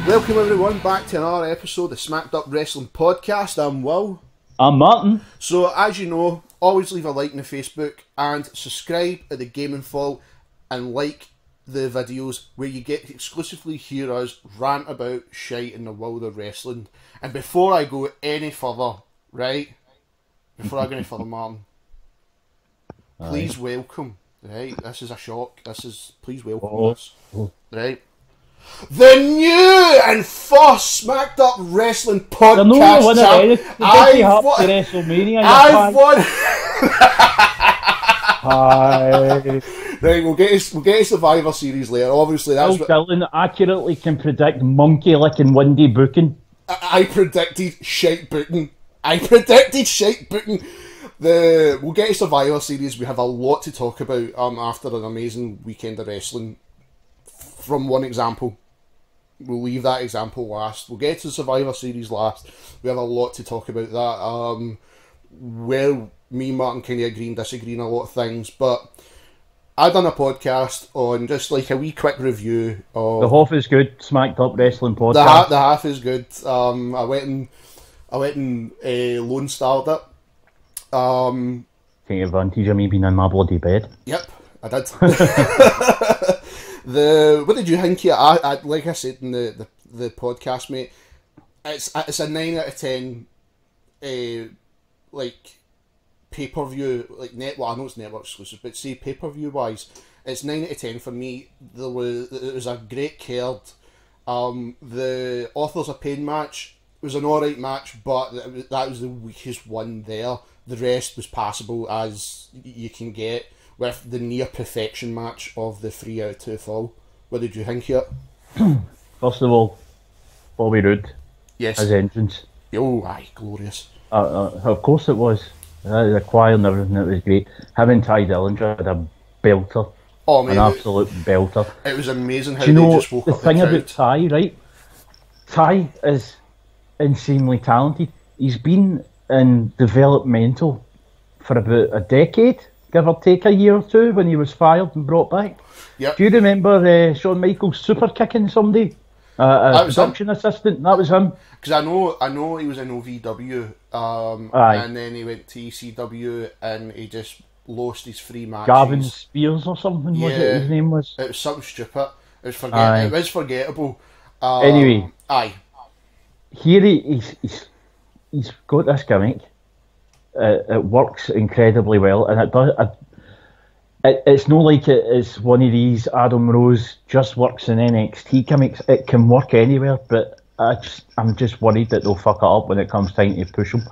Welcome everyone back to another episode of Smacked Up Wrestling Podcast. I'm Will. I'm Martin. So as you know, always leave a like on the Facebook and subscribe at the Gaming Fall and like the videos where you get to exclusively hear us rant about shite in the world of wrestling. And before I go any further, right? Before I go any further, Martin, please welcome, right? This is a shock. Please welcome us, right? The new and first Smacked Up Wrestling Podcast champ. I've won. Hi. Right, we'll get a Survivor Series later. Obviously, that's what Dylan accurately can predict monkey licking windy booking. I predicted shite booking. We'll get a Survivor Series. We have a lot to talk about after an amazing weekend of wrestling. From one example, we'll leave that example last. We'll get to the Survivor Series last. We have a lot to talk about that. Where me and Martin kind of agree and disagree on a lot of things, but I done a podcast on just like a wee quick review of the half is good Smacked Up Wrestling Podcast. The half is good. I went and Lone Starred it. Take advantage of me being in my bloody bed. Yep, I did. What did you think here? I like I said in the podcast, mate. It's a 9 out of 10. Like pay-per-view, like well, I know it's network exclusive, but say pay-per-view wise, it's 9 out of 10 for me. It was a great card. The Authors of Pain match was an alright match, but that was the weakest one there. The rest was passable as you can get, with the near perfection match of the 3 out of 2 fall. What did you think here? First of all, Bobby Roode. Yes. His entrance. Oh, aye, glorious. Of course it was. The choir and everything, it was great. Him and Ty Dillinger had a belter. Oh, man. An absolute belter. It was amazing how they just woke the up thing the crowd. about Ty, right? Ty is insanely talented. He's been in developmental for about a decade, give or take a year or two, when he was fired and brought back. Yep. Do you remember Shawn Michaels super kicking somebody? A production assistant, that was him. Because I know he was in OVW, and then he went to ECW, and he just lost his 3 matches. Gavin Spears or something, yeah, was it his name was? It was something stupid. It was forgettable. Anyway, aye. Here he's got this gimmick. It works incredibly well, and it does. It's not like it is one of these Adam Rose just works in NXT gimmicks. It can work anywhere, but I'm just worried that they'll fuck it up when it comes time to push him.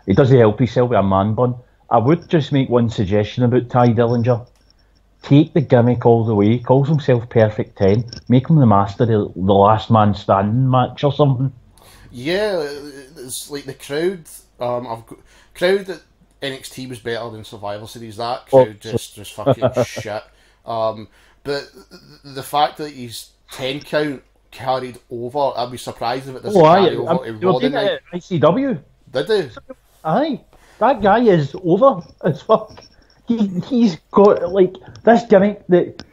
He doesn't help himself with a man bun. I would just make one suggestion about Ty Dillinger. Take the gimmick all the way. He calls himself Perfect 10. Make him the master of the last man standing match or something. Yeah, it's like the crowd. Crowd at NXT was better than Survivor Series. That crowd just fucking shit. But the fact that he's 10 count carried over, I'd be surprised if it doesn't carry over to Raw tonight. ICW. Did they? Aye, that guy is over as fuck. He's got like this gimmick that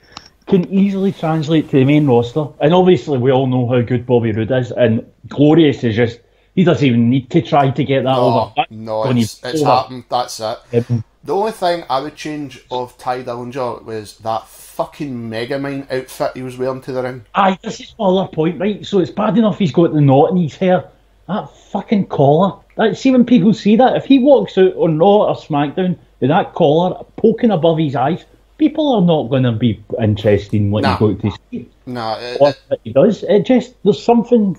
can easily translate to the main roster, and obviously we all know how good Bobby Roode is, and Glorious is just. He doesn't even need to try to get that over. No, it's happened. That's it. The only thing I would change of Ty Dillinger was that fucking Megamind outfit he was wearing to the ring. Aye, this is my other point, right? So it's bad enough he's got the knot in his hair. That fucking collar. See when people see that, if he walks out on Raw or SmackDown with that collar poking above his eyes, people are not going to be interested in what he's going to see. Nah. What he does, there's something...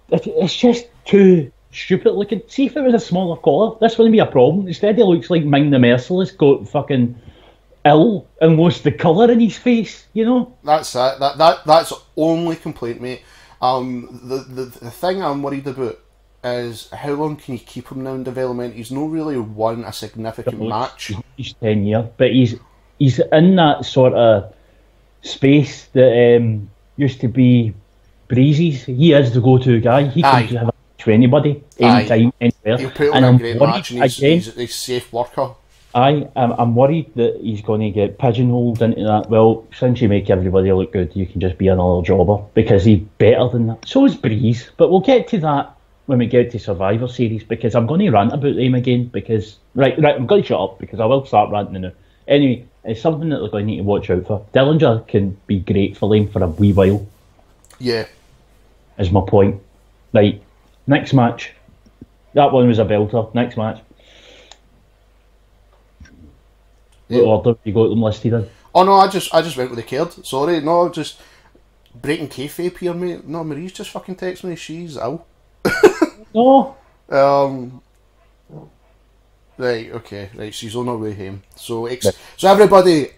It's just too stupid looking. See if it was a smaller collar, this wouldn't be a problem. Instead, he looks like Ming the Merciless got fucking ill and lost the colour in his face, you know? That's it. That's the only complaint, mate. The thing I'm worried about is how long can you keep him now in development? He's not really won a significant match. He's 10 years, but he's in that sort of space that used to be Breezy's. He is the go-to guy. He can have a match with anybody, anytime, anywhere. He'll put on a great match, and he's a safe worker. I'm worried that he's going to get pigeonholed into that. Well, since you make everybody look good, you can just be another jobber because he's better than that. So is Breeze, but we'll get to that when we get to Survivor Series because I'm going to rant about them again. Because right, I'm going to shut up because I will start ranting now. Anyway, it's something that they're going to need to watch out for. Dillinger can be great for them for a wee while. Yeah, is my point. Right, next match. That one was a belter. Next match. What order you got them listed in? Oh no, I just went with the card. Sorry, no, just breaking kayfabe here, mate. No, Marie's just fucking texted me. She's ill. No. Right, okay, right. She's on her way home. So, so everybody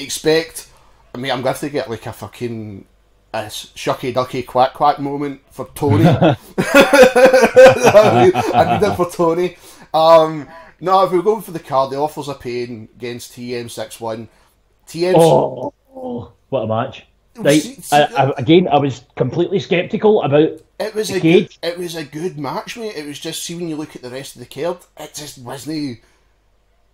expect. I mean, I'm going to get like a fucking shucky ducky quack quack moment for Tony. I need it for Tony. No, if we're going for the card, the offers are paying against TM61. What a match! Right, I was completely sceptical about. It was a good match, mate. It was just, see, when you look at the rest of the card, it just wasn't.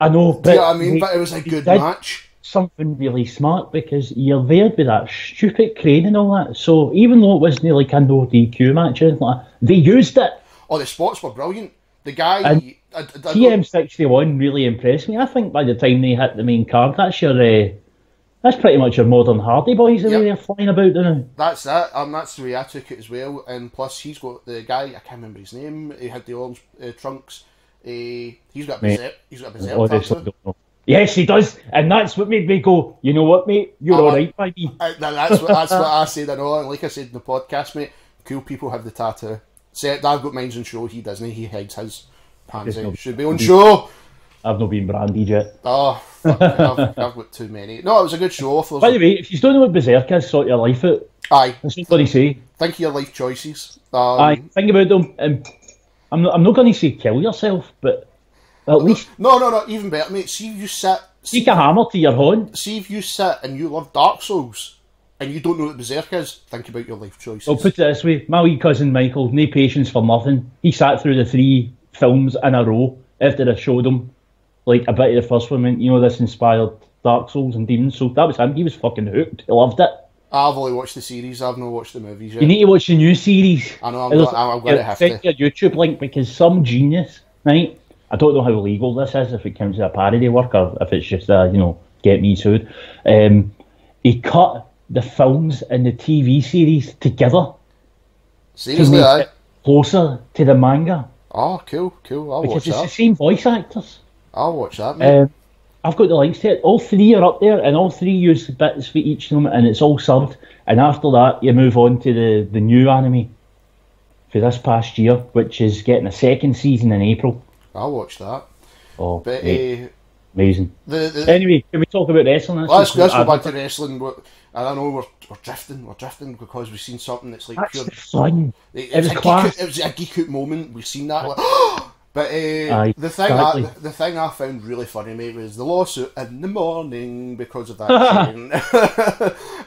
I know, but do you know what I mean? But it was a good match. Something really smart because you're there with that stupid crane and all that. So even though it wasn't like a no DQ match or anything like that, they used it. Oh, the spots were brilliant. The guy. TM61 really impressed me. I think by the time they hit the main card, that's pretty much your modern Hardy Boys the way they're flying about now. That's it. That's the way I took it as well. And plus, he's got the guy, I can't remember his name. He had the orange trunks. He's got a berserk. Yes, he does, and that's what made me go, you know what, mate, you're all right by me. That's what I said. I know, and like I said in the podcast, mate, cool people have the tattoo. I've got mine on show. He doesn't. He hides his. Pansy should be on show. I've not been branded yet. Oh, fuck, I've got too many. No, it was a good show. By the way, if you don't know what Berserk is, sort your life out. Aye. That's what they say. Think of your life choices. Aye, think about them. I'm not going to say kill yourself, but at least... No, even better, mate. See if you sit... Take a hammer to your horn. See if you sit and you love Dark Souls, and you don't know what Berserk is, think about your life choices. I'll put it this way. My wee cousin Michael, no patience for nothing. He sat through the 3 films in a row after I showed him like a bit of the first one. You know, this inspired Dark Souls and Demons. So that was him. He was fucking hooked. He loved it. I've only watched the series. I've not watched the movies yet. You need to watch the new series. I know. I'm going to have to. Send your YouTube link because some genius, right? I don't know how legal this is, if it counts as a parody work or if it's just get me sued. He cut the films and the TV series together. Seriously, to make it closer to the manga. Oh, cool. I'll watch that. Because it's the same voice actors. I'll watch that, mate. I've got the links to it. All 3 are up there, and all 3 use bits for each of them, and it's all subbed. And after that, you move on to the new anime for this past year, which is getting a 2nd season in April. I'll watch that. Oh, but, amazing. Anyway, can we talk about wrestling? Let's go back to wrestling. I know we're drifting because we've seen something that's like pure fun. It was class. It was a geek out moment. We've seen that. But the thing I found really funny, mate, was the lawsuit in the morning because of that.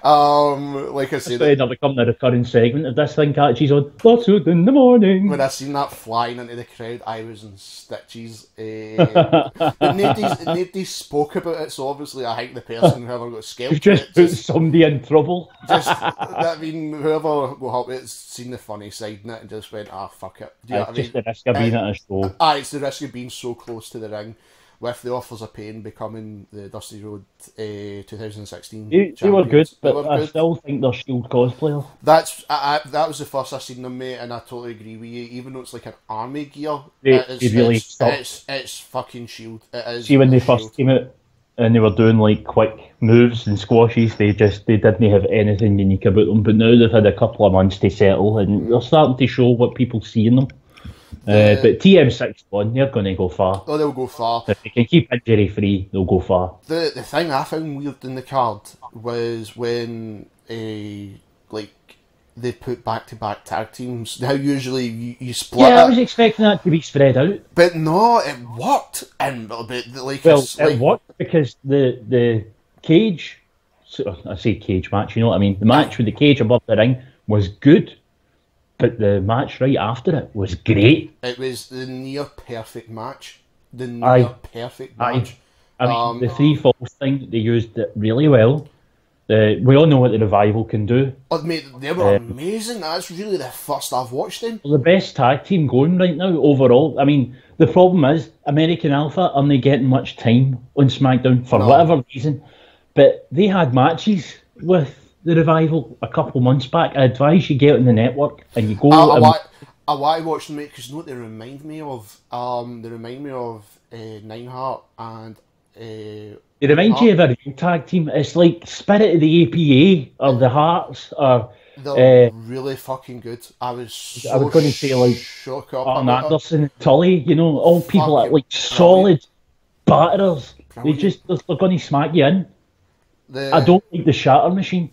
Like I said, it's becoming a recurring segment of this thing catches on. Lawsuit in the morning. When I seen that flying into the crowd, I was in stitches. But nobody spoke about it, so obviously I think the person whoever got scalped. You've just put somebody in trouble. Whoever will help it's seen the funny side in it and just went, fuck it. Do you know what I mean? The risk of being at a show. It's the risk of being so close to the ring, with the offers of pain becoming the Dusty Road 2016. They were good, but I still think they're Shield cosplayers. That was the first I seen them, mate, and I totally agree with you. Even though it's like an army gear, it's fucking Shield. It is. See, when they first came out and they were doing like quick moves and squashes, they didn't have anything unique about them. But now they've had a couple of months to settle, and they're starting to show what people see in them. But TM61, they're going to go far. Oh, they'll go far. If they can keep injury free, they'll go far. The thing I found weird in the card was when they put back-to-back tag teams. How usually you split it. I was expecting that to be spread out. But no, it worked. It worked because the cage, I say cage match, you know what I mean? The match with the cage above the ring was good. But the match right after it was great. It was the near perfect match. the near perfect match. I mean, the three falls thing, they used it really well. We all know what the Revival can do. Oh, mate, they were amazing. That's really the first I've watched them. The best tag team going right now overall. I mean, the problem is American Alpha aren't getting much time on SmackDown for whatever reason. But they had matches with the Revival a couple months back. I advise you get on the network and you go. I want to watch them, mate, because you know what they remind me of? They remind me of Neidhart and. They remind you of a real tag team. It's like Spirit of the APA or the Hearts or. They're really fucking good. I was going to say like shook up. Arn Anderson, Tully, you know, all people that like solid batterers. Brilliant. They're going to smack you in. I don't like the Shatter Machine.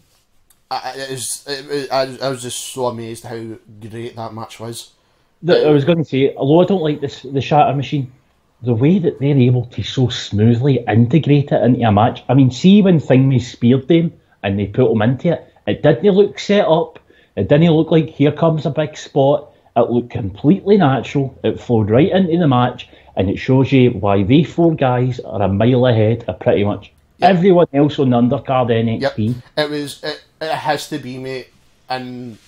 I was just so amazed how great that match was. I was going to say, although I don't like the Shatter Machine, the way that they're able to so smoothly integrate it into a match. I mean, see when Thingy speared them and they put them into it, it didn't look set up. It didn't look like here comes a big spot. It looked completely natural. It flowed right into the match, and it shows you why they four guys are a mile ahead of pretty much everyone else on the undercard NXT. Yep. It has to be, mate, in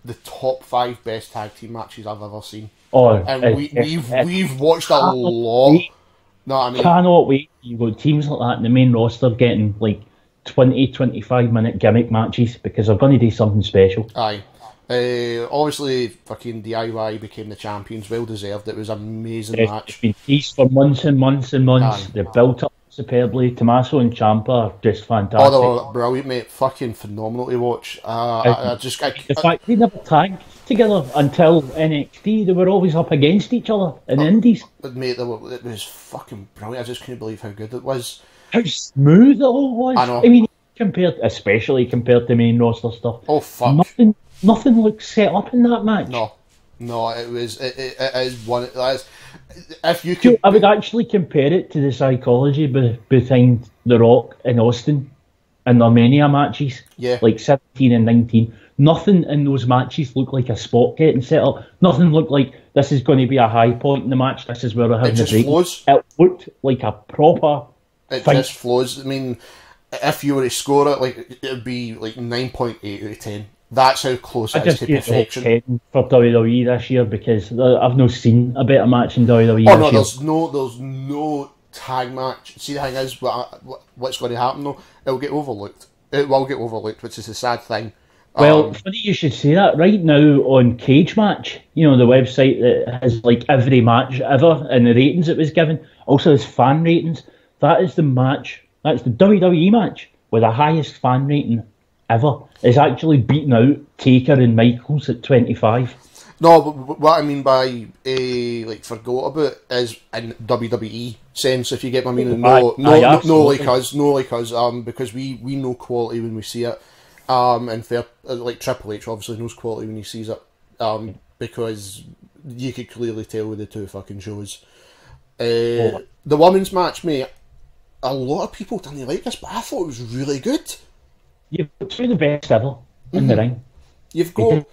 the top 5 best tag team matches I've ever seen. And we've watched a lot. No, I mean, cannot wait. You've got teams like that in the main roster getting like 20-25 minute gimmick matches because they're going to do something special. Aye. Obviously, fucking DIY became the champions. Well deserved. It was an amazing match. It's been teased for months and months and months. They built up superbly. Tommaso and Ciampa are just fantastic. Oh, they were brilliant, mate. Fucking phenomenal to watch. The fact they never tagged together until NXT. They were always up against each other in the Indies. Mate, it was fucking brilliant. I just couldn't believe how good it was. How smooth it all was. I know. I mean, especially compared to main roster stuff. Oh, fuck. Nothing looked set up in that match. No, it is one. If you could, I would actually compare it to the psychology behind The Rock and Austin in their Mania matches. Yeah. Like 17 and 19. Nothing in those matches looked like a spot getting set up. Nothing looked like this is going to be a high point in the match. This is where we're having the break. Flows. It looked like a proper. It just flows. I mean, if you were to score it, like it would be like 9.8 out of 10. That's how close it is to perfection. 10 for WWE this year because I've not seen a better match in WWE. Oh no, there's no tag match. See, the thing is, what's going to happen though? It'll get overlooked. It will get overlooked, which is a sad thing. Well, funny you should say that. Right now on Cage Match, you know, the website that has like every match ever and the ratings it was given, also has fan ratings. That is the match. That's the WWE match with the highest fan rating ever. It's actually beaten out Taker and Michaels at 25. No, but what I mean by forgot about is in WWE sense, if you get my meaning. No like us, because we know quality when we see it. And like Triple H obviously knows quality when he sees it. Because you could clearly tell with the two fucking shows. The women's match, mate. A lot of people didn't like this, but I thought it was really good. You've got two of the best ever in the ring. You've got...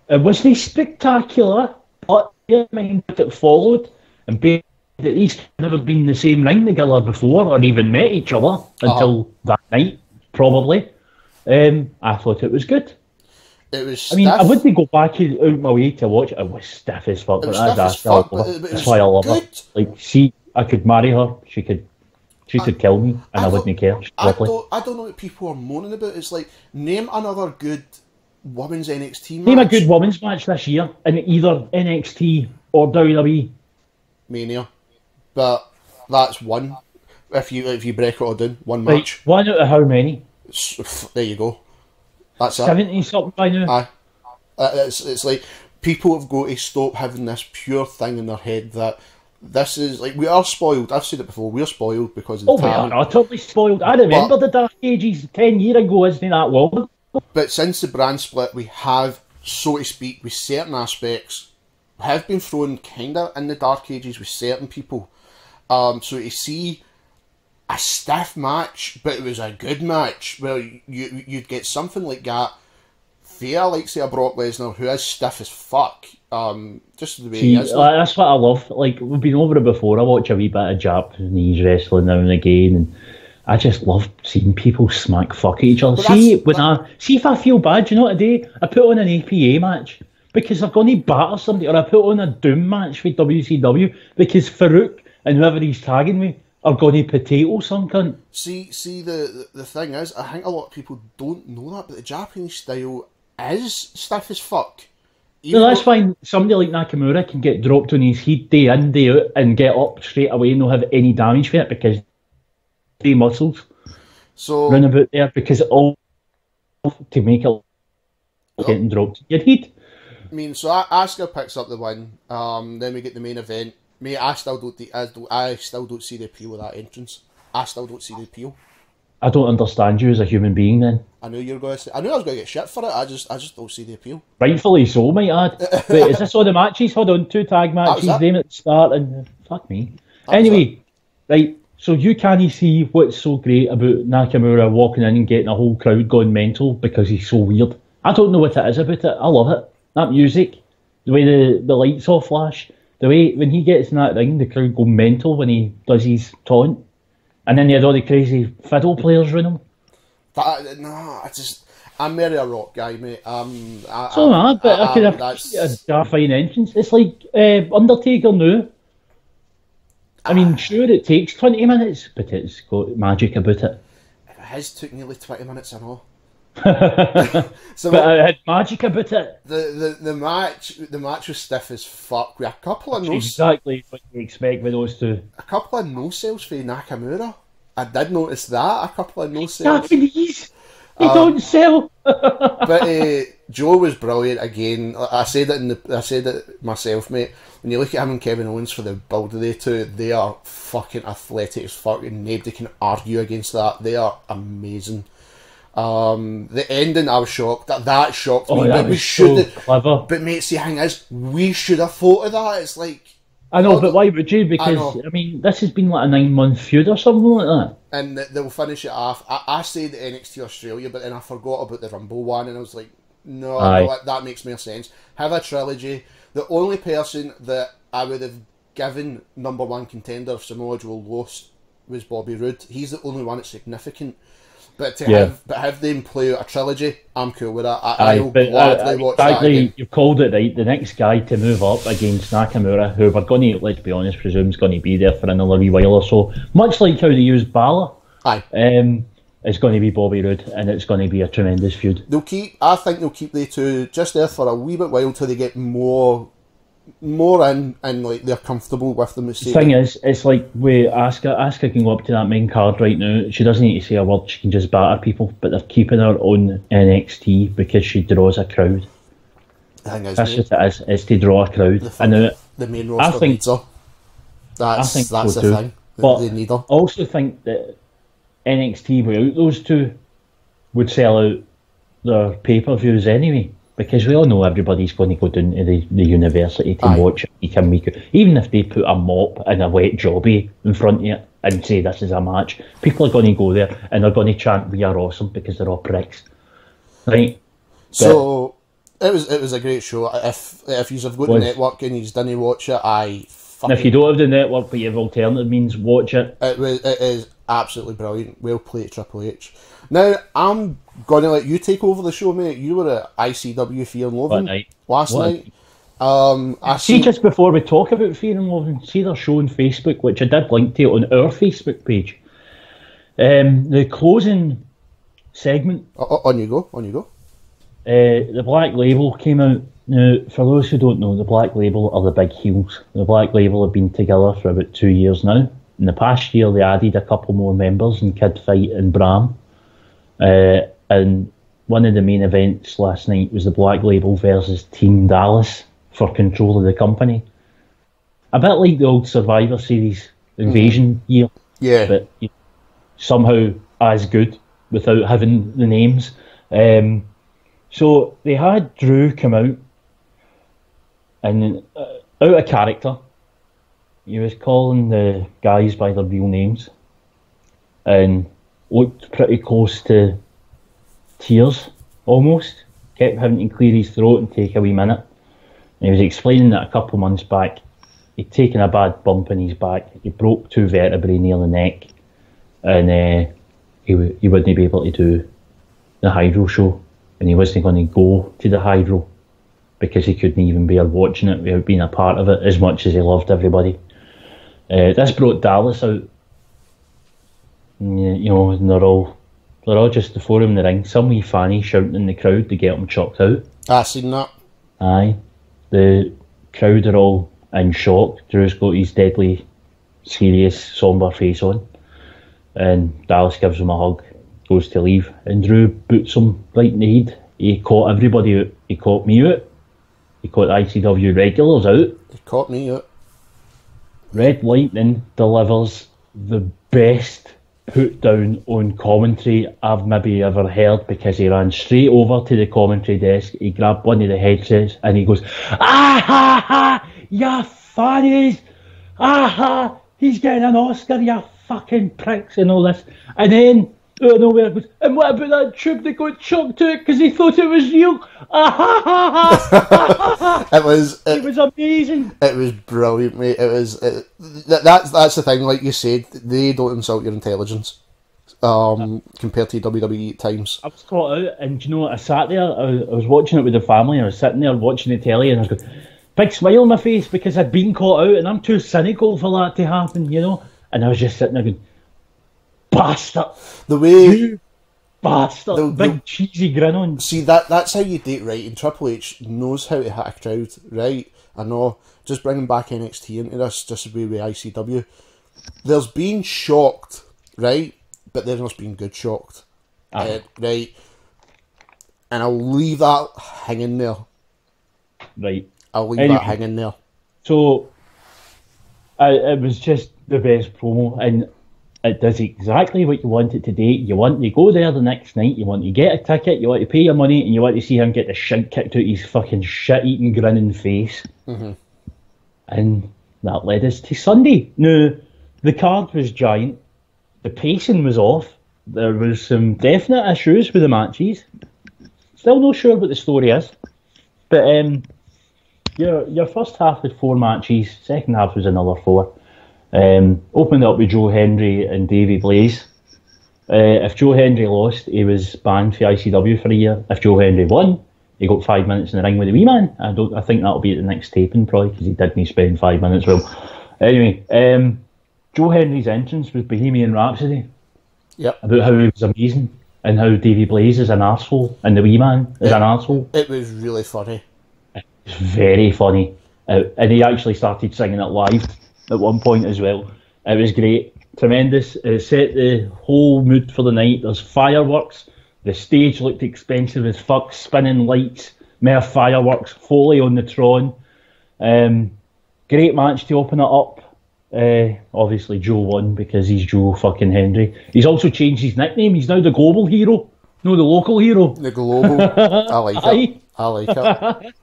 It wasn't spectacular, but I mean, it followed, and that these never been in the same ring together before, or even met each other until that night, probably. I thought it was good. It was stiff. I mean, I wouldn't go back out my way to watch it. It was stiff as fuck, that's why I love her. Like, see, I could marry her, she could kill me, and I wouldn't care. I don't know what people are moaning about. It's like, name another good women's NXT match. Name a good women's match this year in either NXT or WWE. Mania. But that's one. If you break it all down, one match. One out of how many? There you go. That's 70 something by now. Aye. It's like, people have got to stop having this pure thing in their head that this is like, we are spoiled. I've said it before. We're spoiled because of the talent. We are utterly spoiled. I remember the Dark Ages 10 years ago, isn't that long? But since the brand split, we have, so to speak, with certain aspects, have been thrown kinda in the Dark Ages with certain people. So to see a stiff match, but it was a good match, where you'd get something like that via like say a Brock Lesnar who is stiff as fuck. Just the way he is. That's what I love. Like, we've been over it before. I watch a wee bit of Japanese wrestling now and again, and I just love seeing people smack fuck at each other. See if I feel bad, you know, today I put on an APA match because they're going to batter somebody, or I put on a Doom match for WCW because Farouk and whoever he's tagging me are going to potato some cunt. See, the thing is, I think a lot of people don't know that, but the Japanese style is stiff as fuck. So that's why somebody like Nakamura can get dropped on his head day in, day out, and get up straight away and not have any damage for it because they muscles run about there, because all to make it getting dropped in your head. I mean, so Asuka picks up the win. Then we get the main event. Mate, I still don't see the appeal of that entrance. I still don't see the appeal. I don't understand you as a human being. Then I knew you were going to say. I knew I was going to get shit for it. I just don't see the appeal. Rightfully so, might add. Wait, is this all the matches? Hold on, 2 tag matches. Name at the start, and fuck me. Anyway, right. So you can't see what's so great about Nakamura walking in and getting a whole crowd going mental because he's so weird. I don't know what it is about it. I love it. That music, the way the lights all flash, the way when he gets in that ring, the crowd go mental when he does his taunt. And then you had all the crazy fiddle players around him. I'm merely a rock guy, mate. But I could have a fine entrance. It's like Undertaker now. I mean, sure, it takes 20 minutes, but it's got magic about it. It has took nearly 20 minutes, I know. So, but it had magic about it. The match was stiff as fuck with a couple of exactly what you expect with those two. A couple of no sales for Nakamura. I did notice that, a couple of no sales. Japanese, they don't sell. But Joe was brilliant again. I said it myself, mate. When you look at him and Kevin Owens for the build of the two, they are fucking athletic as fuck, and nobody can argue against that. They are amazing. The ending, I was shocked. That shocked me. But we should have. Clever. But mate, see, the thing is, we should have thought of that. It's like, I know, but why would you? Because I mean, this has been like a 9-month feud or something like that. And they'll finish it off. I said NXT Australia, but then I forgot about the Rumble one, and I was like, no, that makes more sense. Have a trilogy. The only person that I would have given #1 contender if Samoa Joe lost was Bobby Roode. He's the only one that's significant. But have them play out a trilogy, I'm cool with that. I'll gladly watch that again. You've called it right. The next guy to move up against Nakamura, who we're going to, let's be honest, presume is going to be there for another wee while or so, much like how they used Balor. It's going to be Bobby Roode, and it's going to be a tremendous feud. I think they'll keep the two just there for a wee bit while till they get more in and like they're comfortable with them. The thing is, it's like with Asuka can go up to that main card right now. She doesn't need to say a word. She can just batter people, but they're keeping her on NXT because she draws a crowd. The thing is, that's what it is. It's to draw a crowd. The main roster needs her. That's the thing. But they need her. I also think that NXT without those two would sell out their pay-per-views anyway, because we all know everybody's going to go down to the university to watch it week in, week out. Even if they put a mop and a wet jobby in front of it and say this is a match, people are going to go there and they're going to chant "We are awesome" because they're all pricks, right? So it was a great show. If you've got the network and you didn't watch it, if you don't have the network but you have alternative means, watch it. It is absolutely brilliant. Well played, Triple H. Now, I'm going to let you take over the show, mate. You were at ICW Fear and Loathing last night. Just before we talk about Fear and Loathing, see their show on Facebook, which I did link to on our Facebook page. The closing segment. On you go. The Black Label came out. Now, for those who don't know, the Black Label are the big heels. The Black Label have been together for about 2 years now. In the past year, they added a couple more members in Kid Fight and Bram. And one of the main events last night was the Black Label versus Team Dallas for control of the company. A bit like the old Survivor Series Invasion year. Yeah. But somehow as good without having the names. So they had Drew come out and out of character. He was calling the guys by their real names and looked pretty close to tears, almost. kept having to clear his throat and take a wee minute. And he was explaining that a couple of months back, he'd taken a bad bump in his back. He broke 2 vertebrae near the neck, and he wouldn't be able to do the Hydro show, and he wasn't going to go to the Hydro because he couldn't even bear watching it without being a part of it as much as he loved everybody. This brought Dallas out, you know, and they're all just the 4 in the ring. Some wee fanny shouting in the crowd to get him chucked out. I seen that. Aye, the crowd are all in shock. Drew's got his deadly, serious, sombre face on, and Dallas gives him a hug, goes to leave, and Drew boots him right in the head. He caught everybody out. He caught me out. He caught the ICW regulars out. He caught me out. Red Lightning delivers the best put down on commentary I've maybe ever heard, because he ran straight over to the commentary desk, he grabbed one of the headsets and he goes, "Ah ha ha, ya fannies! Ah ha, he's getting an Oscar, ya fucking pricks," and all this. And then out of nowhere goes, "And what about that tube that got chucked out because he thought it was real? Ah ha ha ha!" It was amazing. It was brilliant, mate. It was that's the thing. Like you said, they don't insult your intelligence compared to WWE at times. I was caught out, and you know what? I sat there. I was watching it with the family. And I was sitting there watching the telly, and I was going, big smile on my face because I'd been caught out, and I'm too cynical for that to happen, you know. And I was just sitting there going, "Bastard! The way you bastard!" Big cheesy grin on. See, that's how you do it, right? And Triple H knows how to hit a crowd, right? I know. Just bringing back NXT into this, just the way with ICW. There's been shocked, right? But there's not been good shocked, right? And I'll leave that hanging there. Right. I'll leave that hanging there. So, it was just the best promo, and it does exactly what you want it to do. You want to go there the next night, you want to get a ticket, you want to pay your money, and you want to see him get the shit kicked out his fucking shit-eating, grinning face. Mm-hmm. And that led us to Sunday. Now, the card was giant, the pacing was off, there was some definite issues with the matches. Still not sure what the story is, but your first half had 4 matches, second half was another 4. Opened up with Joe Hendry and Davey Blaze. If Joe Hendry lost, he was banned for ICW for a year. If Joe Hendry won, he got 5 minutes in the ring with the wee man. I think that'll be at the next taping probably, because he didn't spend 5 minutes with him. Anyway, Joe Hendry's entrance was Bohemian Rhapsody. Yep. About how he was amazing and how Davey Blaze is an arsehole and the wee man is an arsehole. It was really funny. It was very funny. And he actually started singing it live at one point as well. It was great. Tremendous. It set the whole mood for the night. There's fireworks. The stage looked expensive as fuck. Spinning lights. More fireworks. Foley on the Tron. Great match to open it up. Obviously Joe won because he's Joe fucking Hendry. He's also changed his nickname. He's now the global hero. No, the local hero. The global. I like it. I like it.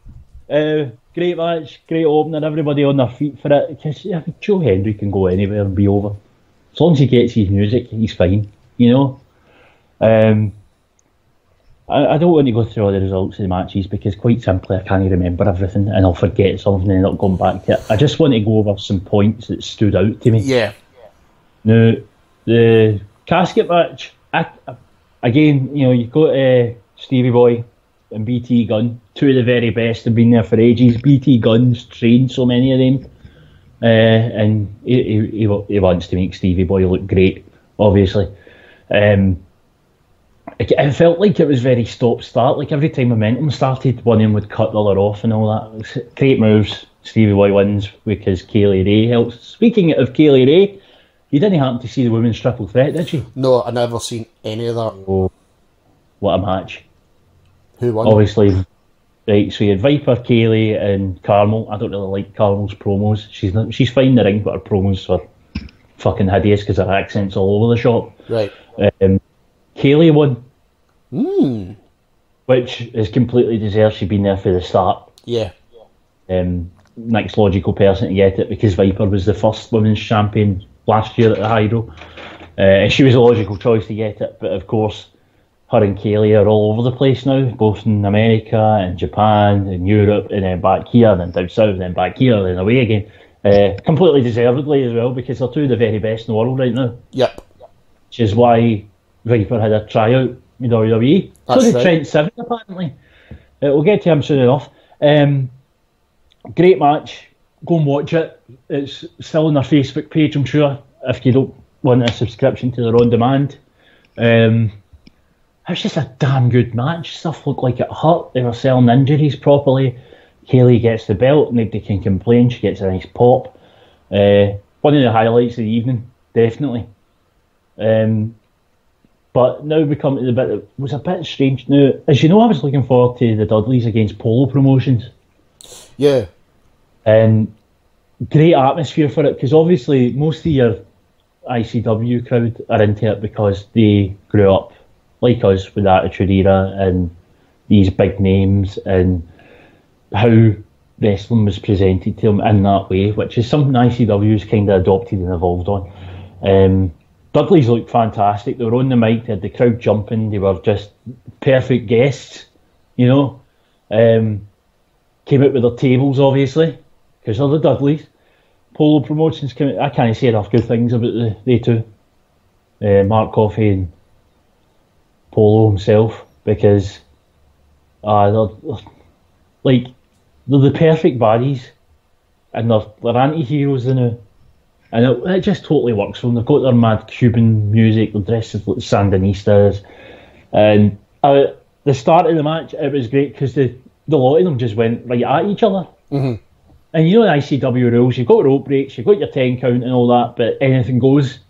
Great match, great opener, everybody on their feet for it. Because Joe Hendry can go anywhere and be over. As long as he gets his music, he's fine, you know. I don't want to go through all the results of the matches because quite simply I can't remember everything and I'll forget something and not going back to it. I just want to go over some points that stood out to me. Yeah. Now, the casket match, again, you know, you've got Stevie Boy and BT Gunn, 2 of the very best, have been there for ages. BT Gunn's trained so many of them, and he wants to make Stevie Boy look great, obviously. It felt like it was very stop-start, like every time momentum started, one of them would cut the other off and all that. Great moves. Stevie Boy wins because Kaylee Ray helps. Speaking of Kaylee Ray, you didn't happen to see the women's triple threat, did you? No, I never seen any of that. Oh, what a match. Who won? Obviously, right, so you had Viper, Kaylee and Carmel. I don't really like Carmel's promos. She's fine in the ring, but her promos are fucking hideous because her accent's all over the shop. Right. Kaylee won. Which is completely deserved. She'd been there for the start. Yeah. Next logical person to get it because Viper was the first women's champion last year at the Hydro. She was a logical choice to get it, but of course her and Kaylee are all over the place now, both in America and Japan and Europe, and then back here, and then down south, and then back here, and then away again. Completely deservedly as well, because they're two of the very best in the world right now. Yep. Which is why Viper had a tryout with WWE. That's so did right. Trent Seven, apparently. We'll get to him soon enough. Great match. Go and watch it. It's still on their Facebook page, I'm sure, if you don't want a subscription to their on-demand. It was just a damn good match. Stuff looked like it hurt. They were selling injuries properly. Kaylee gets the belt. Nobody can complain. She gets a nice pop. One of the highlights of the evening, definitely. But now we come to the bit that was a bit strange. Now, as you know, I was looking forward to the Dudleys against Polo Promotions. Yeah. And great atmosphere for it, because obviously most of your ICW crowd are into it because they grew up like us with the Attitude Era and these big names and how wrestling was presented to them in that way, which is something ICW's kind of adopted and evolved on. Dudley's looked fantastic. They were on the mic, they had the crowd jumping, they were just perfect guests, you know. Came out with their tables, obviously, because they're the Dudleys. Polo Promotions came out. I can't say enough good things about they two. Mark Coffey and Polo himself, because they're the perfect baddies, and they're anti-heroes now, and it just totally works for them. They've got their mad Cuban music, they're dressed as like Sandinistas, and the start of the match, it was great because the lot of them just went right at each other. Mm-hmm. And you know the ICW rules, you've got rope breaks, you've got your 10 count and all that, but anything goes.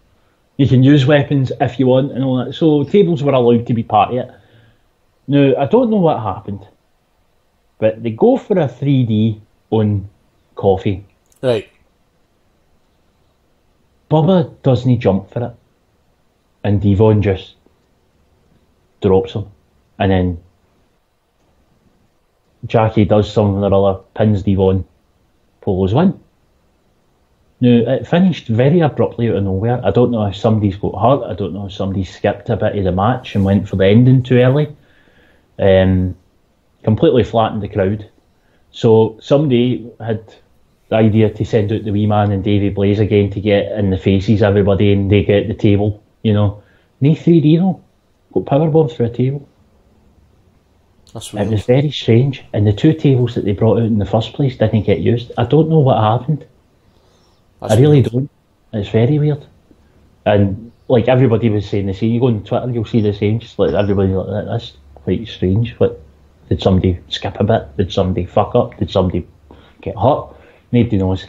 You can use weapons if you want and all that. So tables were allowed to be part of it. Now, I don't know what happened, but they go for a 3D on Coffee. Right. Bubba doesn't jump for it. And Devon just drops him. And then Jackie does something or other, pins Devon, Polo's win. Now, it finished very abruptly out of nowhere. I don't know if somebody's got hurt. I don't know if somebody skipped a bit of the match and went for the ending too early. Completely flattened the crowd. So somebody had the idea to send out the wee man and Davey Blaze again to get in the faces of everybody and they get the table, you know. No 3D though. Got powerbombed through a table. That's weird. It was very strange. And the two tables that they brought out in the first place didn't get used. I don't know what happened. I really don't. It's very weird. And like everybody was saying the same. You go on Twitter, you'll see the same. Just like everybody like that. That's quite strange. But did somebody skip a bit? Did somebody fuck up? Did somebody get hurt? Nobody knows.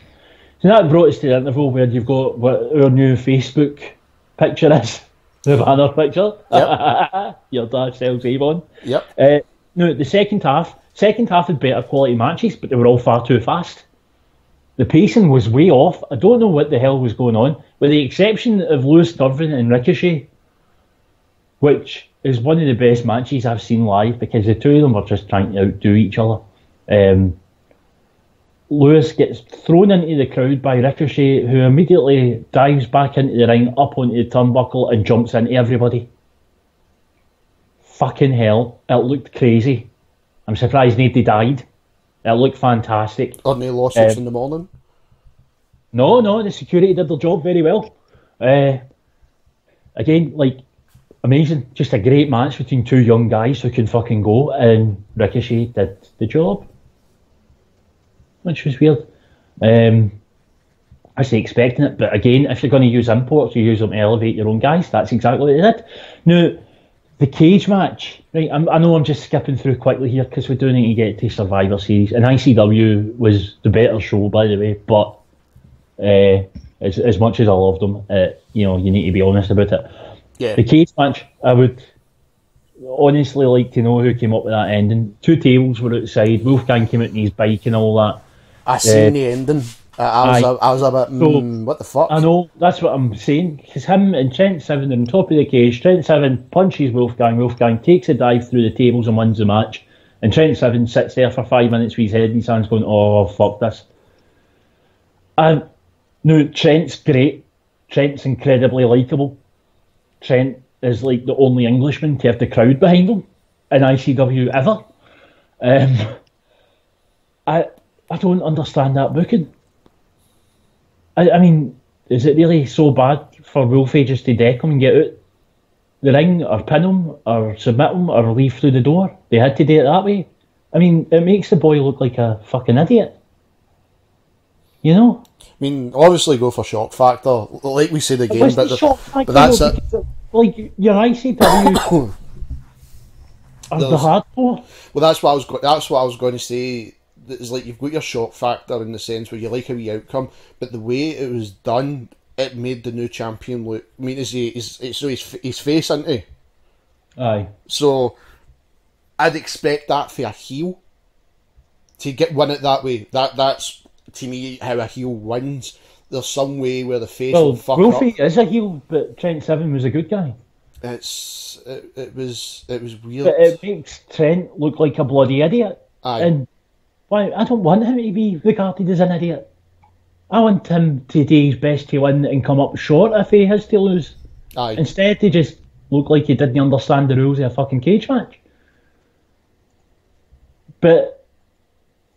So that brought us to the interval where you've got what our new Facebook picture is. The banner picture. Yep. Your dad sells Avon. Yep. No, the second half had better quality matches, but they were all far too fast. The pacing was way off. I don't know what the hell was going on, with the exception of Lewis Durvin and Ricochet, which is one of the best matches I've seen live, because the two of them were just trying to outdo each other. Lewis gets thrown into the crowd by Ricochet, who immediately dives back into the ring, up onto the turnbuckle, and jumps into everybody. Fucking hell, it looked crazy. I'm surprised nobody died. It looked fantastic. Or no lawsuits in the morning? No, the security did their job very well. Again, like, amazing. Just a great match between two young guys who can fucking go, and Ricochet did the job. Which was weird. I was expecting it, but again, if you're going to use imports, you use them to elevate your own guys. That's exactly what they did. Now, the cage match, right? I know I'm just skipping through quickly here because we do need to get to Survivor Series, and ICW was the better show, by the way. But as much as I loved them, you need to be honest about it. Yeah. The cage match, I would honestly like to know who came up with that ending. Two tables were outside. Wolfgang came out on his bike and all that. I seen the ending. I was a bit, what the fuck? I know, that's what I'm saying. Because him and Trent Seven are on top of the cage. Trent Seven punches Wolfgang. Wolfgang takes a dive through the tables and wins the match. And Trent Seven sits there for 5 minutes with his head in his hands going, oh, fuck this. No, Trent's great. Trent's incredibly likeable. Trent is like the only Englishman to have the crowd behind him in ICW ever. I don't understand that booking. I mean, is it really so bad for Wolfie just to deck him and get out the ring, or pin him, or submit him, or leave through the door? They had to do it that way. I mean, it makes the boy look like a fucking idiot. You know? I mean, obviously go for shock factor, like we said again, but that's it. Like, your ICW are the hardcore. Well, that's what I was going to say. It's like you've got your shock factor in the sense where you like a wee outcome, but the way it was done, it made the new champion look. I mean, his face, isn't he? Aye. So I'd expect that for a heel to win it that way. That's to me how a heel wins. There's some way where the face will fuck Wolfie up. is a heel, but Trent Seven was a good guy. It was weird. But it makes Trent look like a bloody idiot. Aye. And why? I don't want him to be regarded as an idiot. I want him to do his best to win and come up short if he has to lose. Aye. Instead, he just look like he didn't understand the rules of a fucking cage match. But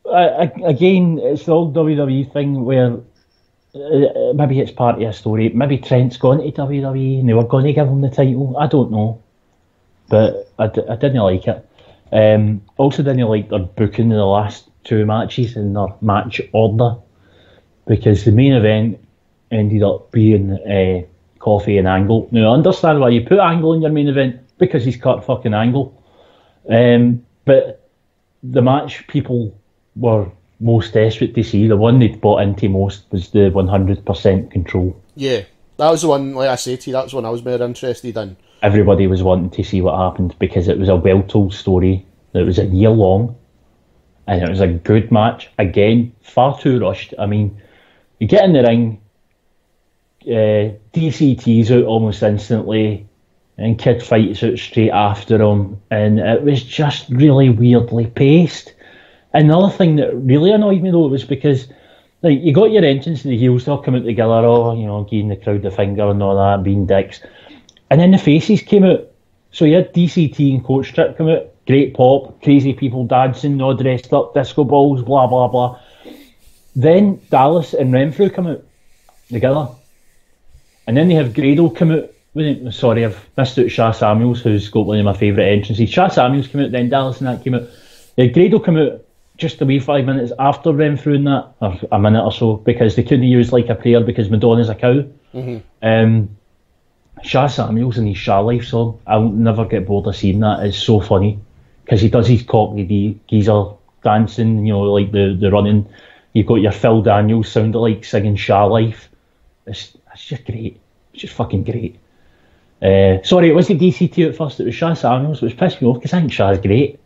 again, it's the old WWE thing where maybe it's part of a story. Maybe Trent's gone to WWE and they were going to give him the title. I don't know. But I didn't like it. Also didn't like their booking in the last two matches in their match order, because the main event ended up being Coffey and Angle. Now, I understand why you put Angle in your main event, because he's cut fucking Angle. But the match people were most desperate to see, the one they'd bought into most, was the 100% Control. Yeah, that was the one, like I say to you, that was one I was more interested in. Everybody was wanting to see what happened, because it was a well-told story. It was a year long, and it was a good match. Again, far too rushed. I mean, you get in the ring, DCT's out almost instantly, and Kid fights out straight after him, and it was just really weirdly paced. And the other thing that really annoyed me, though, was because, like, you got your entrance and the heels, they'll come out together, giving the crowd the finger and all that, being dicks. And then the faces came out. So you had DCT and Coach Strip come out, great pop, crazy people dancing, all dressed up, disco balls, blah, blah, blah. Then Dallas and Renfrew come out together. And then they have Grado come out. Sorry, I've missed out Sha Samuels, who's got one of my favourite entrances. Sha Samuels came out, then Dallas and that came out. Grado come out just a wee 5 minutes after Renfrew and that, or a minute or so, because they couldn't use like a prayer because Madonna's a cow. Mm-hmm. Sha Samuels and his Sha Life song, I'll never get bored of seeing that. It's so funny, because he does his cockney geezer dancing, like the running. You've got your Phil Daniels sounding like singing Sha Life. It's just great. It's just fucking great. Sorry, it wasn't DCT at first, it was Sha Samuels, which pissed me off, because I think Sha's great.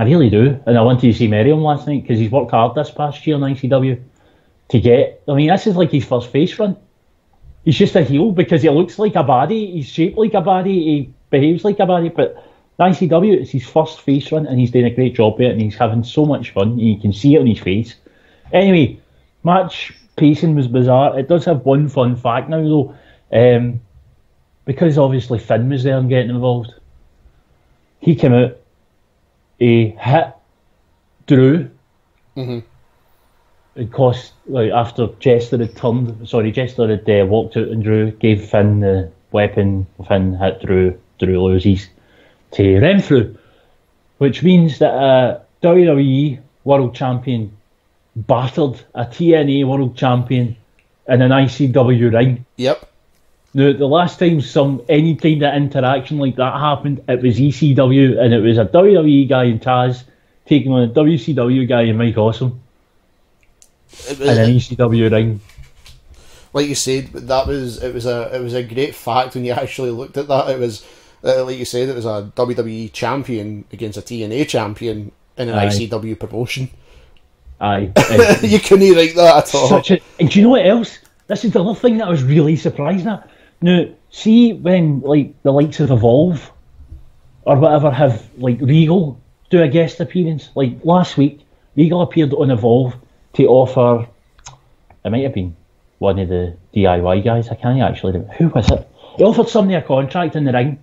I really do. And I wanted to see Merriam last night, because he's worked hard this past year in ICW to get... I mean, this is like his first face run. He's just a heel because he looks like a baddie, he's shaped like a baddie, he behaves like a baddie, but ICW, it's his first face run, and he's doing a great job with it, and he's having so much fun, and you can see it on his face. Anyway, match pacing was bizarre. It does have one fun fact now, though. Because obviously Finn was there and getting involved, he came out, he hit Drew. Mm-hmm. It cost, like, after Jester had walked out and Drew gave Finn the weapon. Finn hit Drew loses to Renfrew, which means that a WWE World Champion battered a TNA World Champion in an ICW ring. Yep. Now, the last time any kind of interaction like that happened, it was ECW, and it was a WWE guy in Taz taking on a WCW guy in Mike Awesome in an ECW ring. Like you said, it was a great fact when you actually looked at that. It was like you said, it was a WWE champion against a TNA champion in an ICW promotion. Aye, you couldn't write that at all. And do you know what else? This is the other thing that I was really surprised at. Now, see when like the likes of Evolve or whatever have like Regal do a guest appearance. Like last week, Regal appeared on Evolve to offer. It might have been one of the DIY guys. I can't actually remember. Who was it? He offered somebody a contract in the ring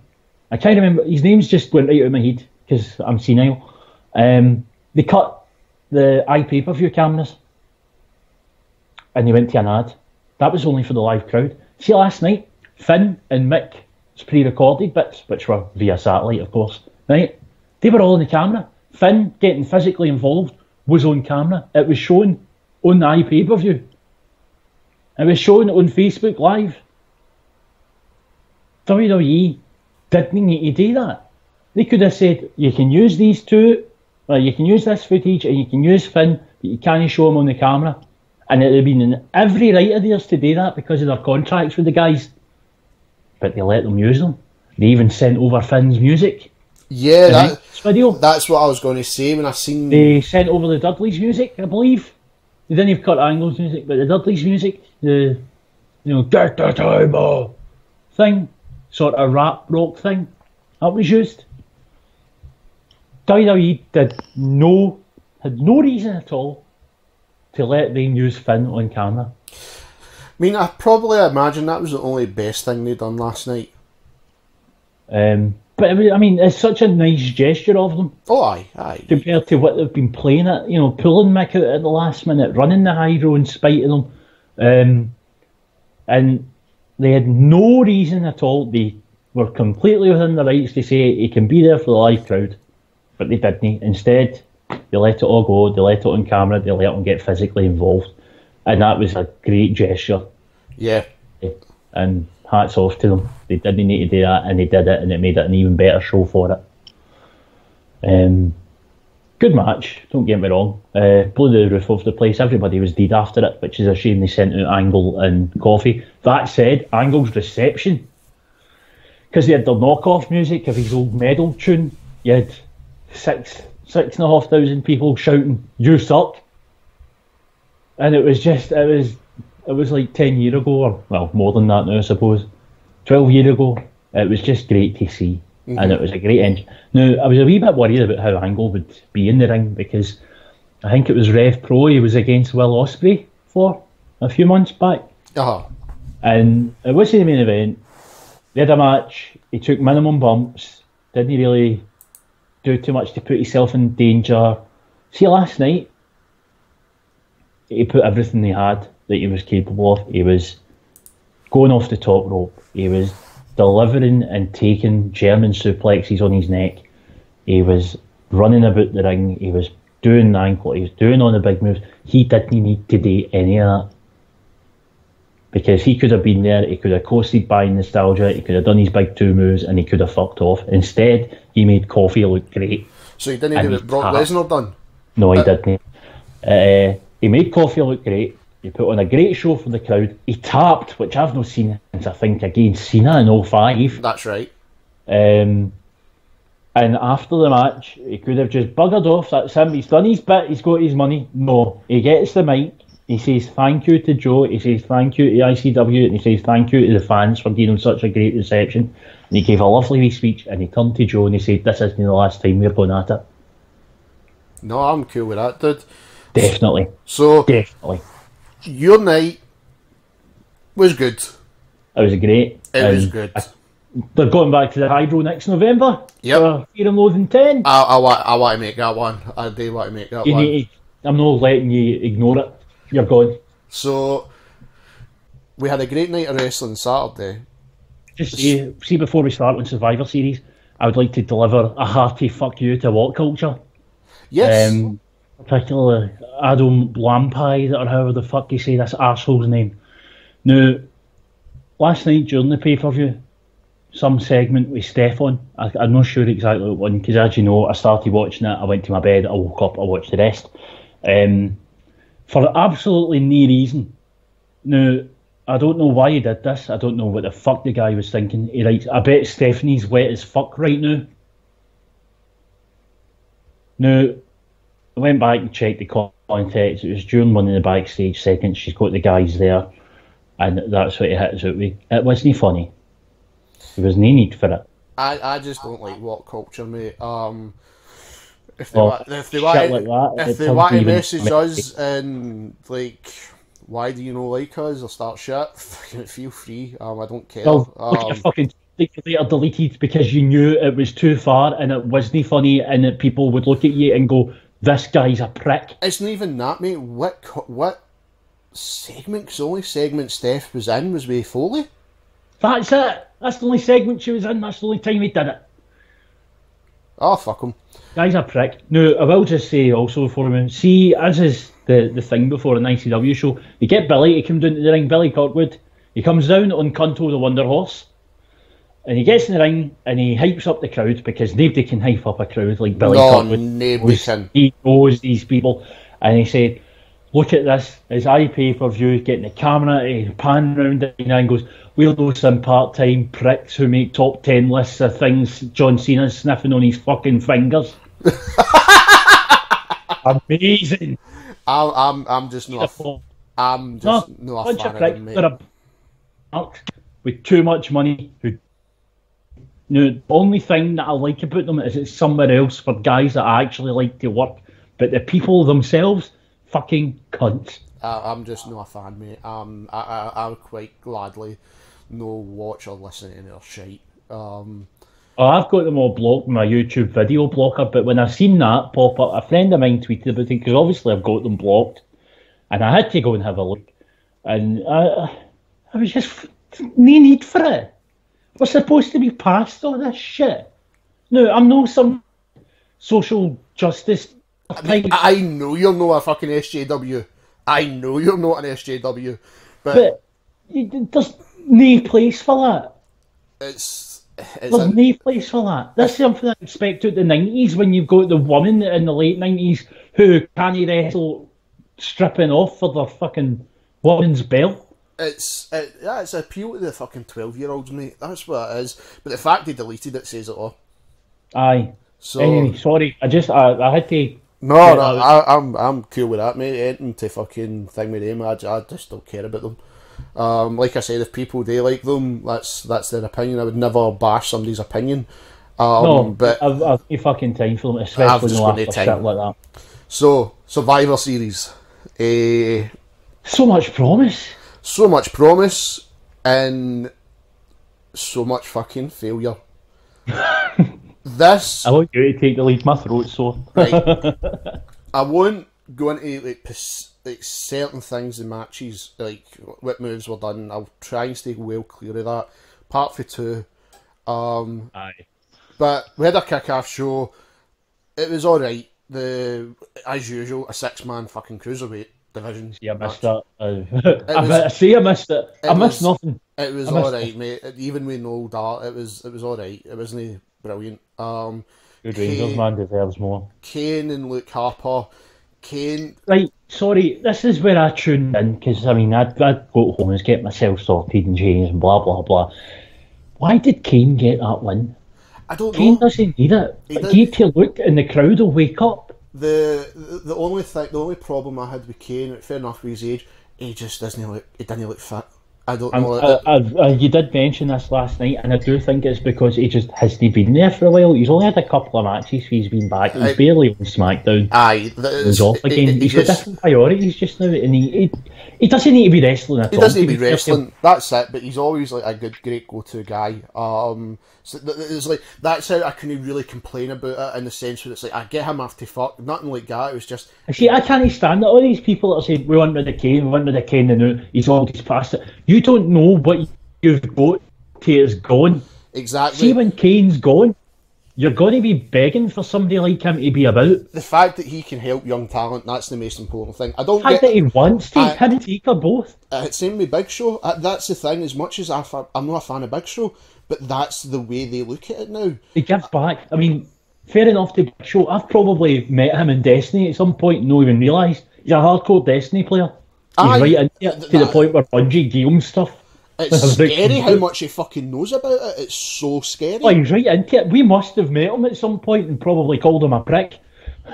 I can't remember. His name's just went right out of my head because I'm senile. They cut the pay-per-view cameras and they went to an ad. That was only for the live crowd. See, last night, Finn and Mick's pre-recorded bits, which were via satellite, of course, right? They were all on the camera. Finn getting physically involved was on camera. It was shown on the pay-per-view. It was shown on Facebook Live. WWE didn't need to do that. They could have said, you can use these two, or you can use this footage, and you can use Finn, but you can't show him on the camera. And it would have been in every right of theirs to do that because of their contracts with the guys. But they let them use them. They even sent over Finn's music. Yeah, video. That's what I was going to say when I seen... They sent over the Dudley's music, I believe. They didn't even cut Angle's music, but the Dudley's music, the, get the table thing, sort of rap rock thing, that was used. WWE had no reason at all to let them use Finn on camera. I mean, I probably imagine that was the only best thing they'd done last night. But it's such a nice gesture of them. Oh, aye. Compared to what they've been playing at, pulling Mick out at the last minute, running the hydro in spite of them. And they had no reason at all. They were completely within the rights to say he can be there for the live crowd. But they didn't. Instead, they let it all go. They let it on camera. They let them get physically involved. And that was a great gesture. Yeah. And hats off to them. They didn't need to do that, and they did it, and it made it an even better show for it. Good match, don't get me wrong. Blew the roof off the place. Everybody was dead after it, which is a shame they sent out Angle and Coffee. That said, Angle's reception, because they had the knockoff music of his old medal tune, you had 6,500 people shouting, "You suck." And it was like 10 years ago, or well, more than that now, I suppose. 12 years ago. It was just great to see. Mm-hmm. And it was a great engine. Now, I was a wee bit worried about how Angle would be in the ring because I think it was Rev Pro he was against Will Ospreay for a few months back. Uh-huh. And it was the main event. They had a match. He took minimum bumps. Didn't really do too much to put himself in danger. See, last night, he put everything he had that he was capable of. He was going off the top rope. He was delivering and taking German suplexes on his neck. He was running about the ring. He was doing the ankle. He was doing all the big moves. He didn't need to do any of that. Because he could have been there. He could have coasted by nostalgia. He could have done his big two moves and he could have fucked off. Instead, he made Coffee look great. So he didn't do what Brock Lesnar done? No, he didn't. He made Coffee look great. He put on a great show for the crowd. He tapped, which I've not seen since I think against Cena in 05. That's right. And after the match, he could have just buggered off. That's him. He's done his bit. He's got his money. No. He gets the mic. He says thank you to Joe. He says thank you to ICW. And he says thank you to the fans for giving him such a great reception. And he gave a lovely wee speech. And he turned to Joe and he said, "This isn't the last time we're going at it." No, I'm cool with that, dude. Definitely. So, definitely. Your night was good. It was great. It was good. They're going back to the Hydro next November. Yep. For Fear and Loathing 10. I want to make that one. I do want to make that one. I'm not letting you ignore it. You're going. So, we had a great night of wrestling Saturday. Just see before we start on Survivor Series, I would like to deliver a hearty fuck you to What Culture. Yes. Particularly Adam Lampai, or however the fuck you say this arsehole's name. Now, last night during the pay-per-view, some segment with Stefan, I'm not sure exactly what one, because as you know, I started watching it, I went to my bed, I woke up, I watched the rest. For absolutely no reason. Now, I don't know why he did this, I don't know what the fuck the guy was thinking. He writes, "I bet Stephanie's wet as fuck right now." Now, I went back and checked the context. It was during one of the backstage seconds. She's got the guys there, and that's what he hit us out with. It wasn't funny. There was no need for it. I just don't like What Culture, mate. If they want to message us and like, why do you not like us or start shit, feel free. I don't care. Well, look at your fucking that you later deleted because you knew it was too far and it wasn't funny, and that people would look at you and go, "This guy's a prick." It's not even that, mate. What segment? 'Cause the only segment Steph was in was with Foley. That's it. That's the only segment she was in. That's the only time he did it. Oh, fuck him. Guy's a prick. No, I will just say also for him, see, as is the thing before an ICW show, they get Billy to come down to the ring, Billy Kirkwood. He comes down on Cunto the Wonder Horse, and he gets in the ring and he hypes up the crowd, because nobody can hype up a crowd like Billy Kirkwood. Nobody can. He knows these people, and he said, "Look at this, as I pay per view," getting the camera to pan round it and goes, "We'll know some part-time pricks who make top 10 lists of things John Cena's sniffing on his fucking fingers." Amazing. I'm just not. I'm just not a fan of them, mate. They're a with too much money. The only thing that I like about them is it's somewhere else for guys that I actually like to work, but the people themselves, fucking cunts. I'm just not a fan, mate. I would quite gladly no watch or listen to their shite. I've got them all blocked in my YouTube video blocker, but when I seen that pop up, a friend of mine tweeted about it, because obviously I've got them blocked, and I had to go and have a look, and I was just, no need for it. We're supposed to be past all this shit. No, I'm no some social justice. I know you're not a fucking SJW. I know you're not an SJW, but there's no place for that. There's no place for that. That's something I expect out the 90s, when you've got the women in the late 90s who can't wrestle stripping off for their fucking woman's belt. It's appeal to the fucking 12-year-olds, mate. That's what it is. But the fact they deleted it says it all. Aye. So anyway, sorry. I had to. No, I'm cool with that, mate. Anything to fucking thing with them, I just don't care about them. Like I said, if people do like them, that's their opinion. I would never bash somebody's opinion. But I've no fucking time for them, especially when after shit like that. So, Survivor Series. So much promise. So much promise, and so much fucking failure. This... I want you to take the lead, my throat's sore. Right. I won't go into like certain things in matches, like what moves were done. I'll try and stay well clear of that. Part for 2. Aye. But we had a kick-off show. It was alright. As usual, a 6-man fucking cruiserweight division. Yeah, I missed that. I missed it. I missed nothing. It was alright, mate. Even with no dart, it was alright. It wasn't brilliant. Good Rangers man deserves more. Kane and Luke Harper. Right, sorry, this is where I tuned in, because I'd go home and get myself sorted and changed and blah blah blah. Why did Kane get that win? I don't know. Kane doesn't need it. Get to look and the crowd will wake up. The only problem I had with Kane, fair enough with his age, he just doesn't look fit. I don't know. You did mention this last night, and I do think it's because he just hasn't been there for a while. He's only had a couple of matches. He's been back. He's barely on SmackDown. Aye, he's off again. He's got different priorities just now, and he doesn't need to be wrestling at all. He doesn't need to be wrestling. That's it. But he's always like a great go-to guy. So it's like that's how I couldn't really complain about it, in the sense where it's like I get him after fuck, nothing like that. It was just. See, I can't stand it. All these people that are saying we want rid of Kane, and now he's always past it. You don't know what you've got till it's gone. Exactly. See, when Kane's gone, you're going to be begging for somebody like him to be about. The fact that he can help young talent, that's the most important thing. The fact that he wants to, him and Teak are both. Same with Big Show. That's the thing. As much as I'm not a fan of Big Show, but that's the way they look at it now. He gives back. Fair enough to Big Show. I've probably met him in Destiny at some point and not even realised. He's a hardcore Destiny player. He's right into it, to the point where Bungie gave him stuff. It's scary how much he fucking knows about it. It's so scary. Well, he's right into it. We must have met him at some point and probably called him a prick.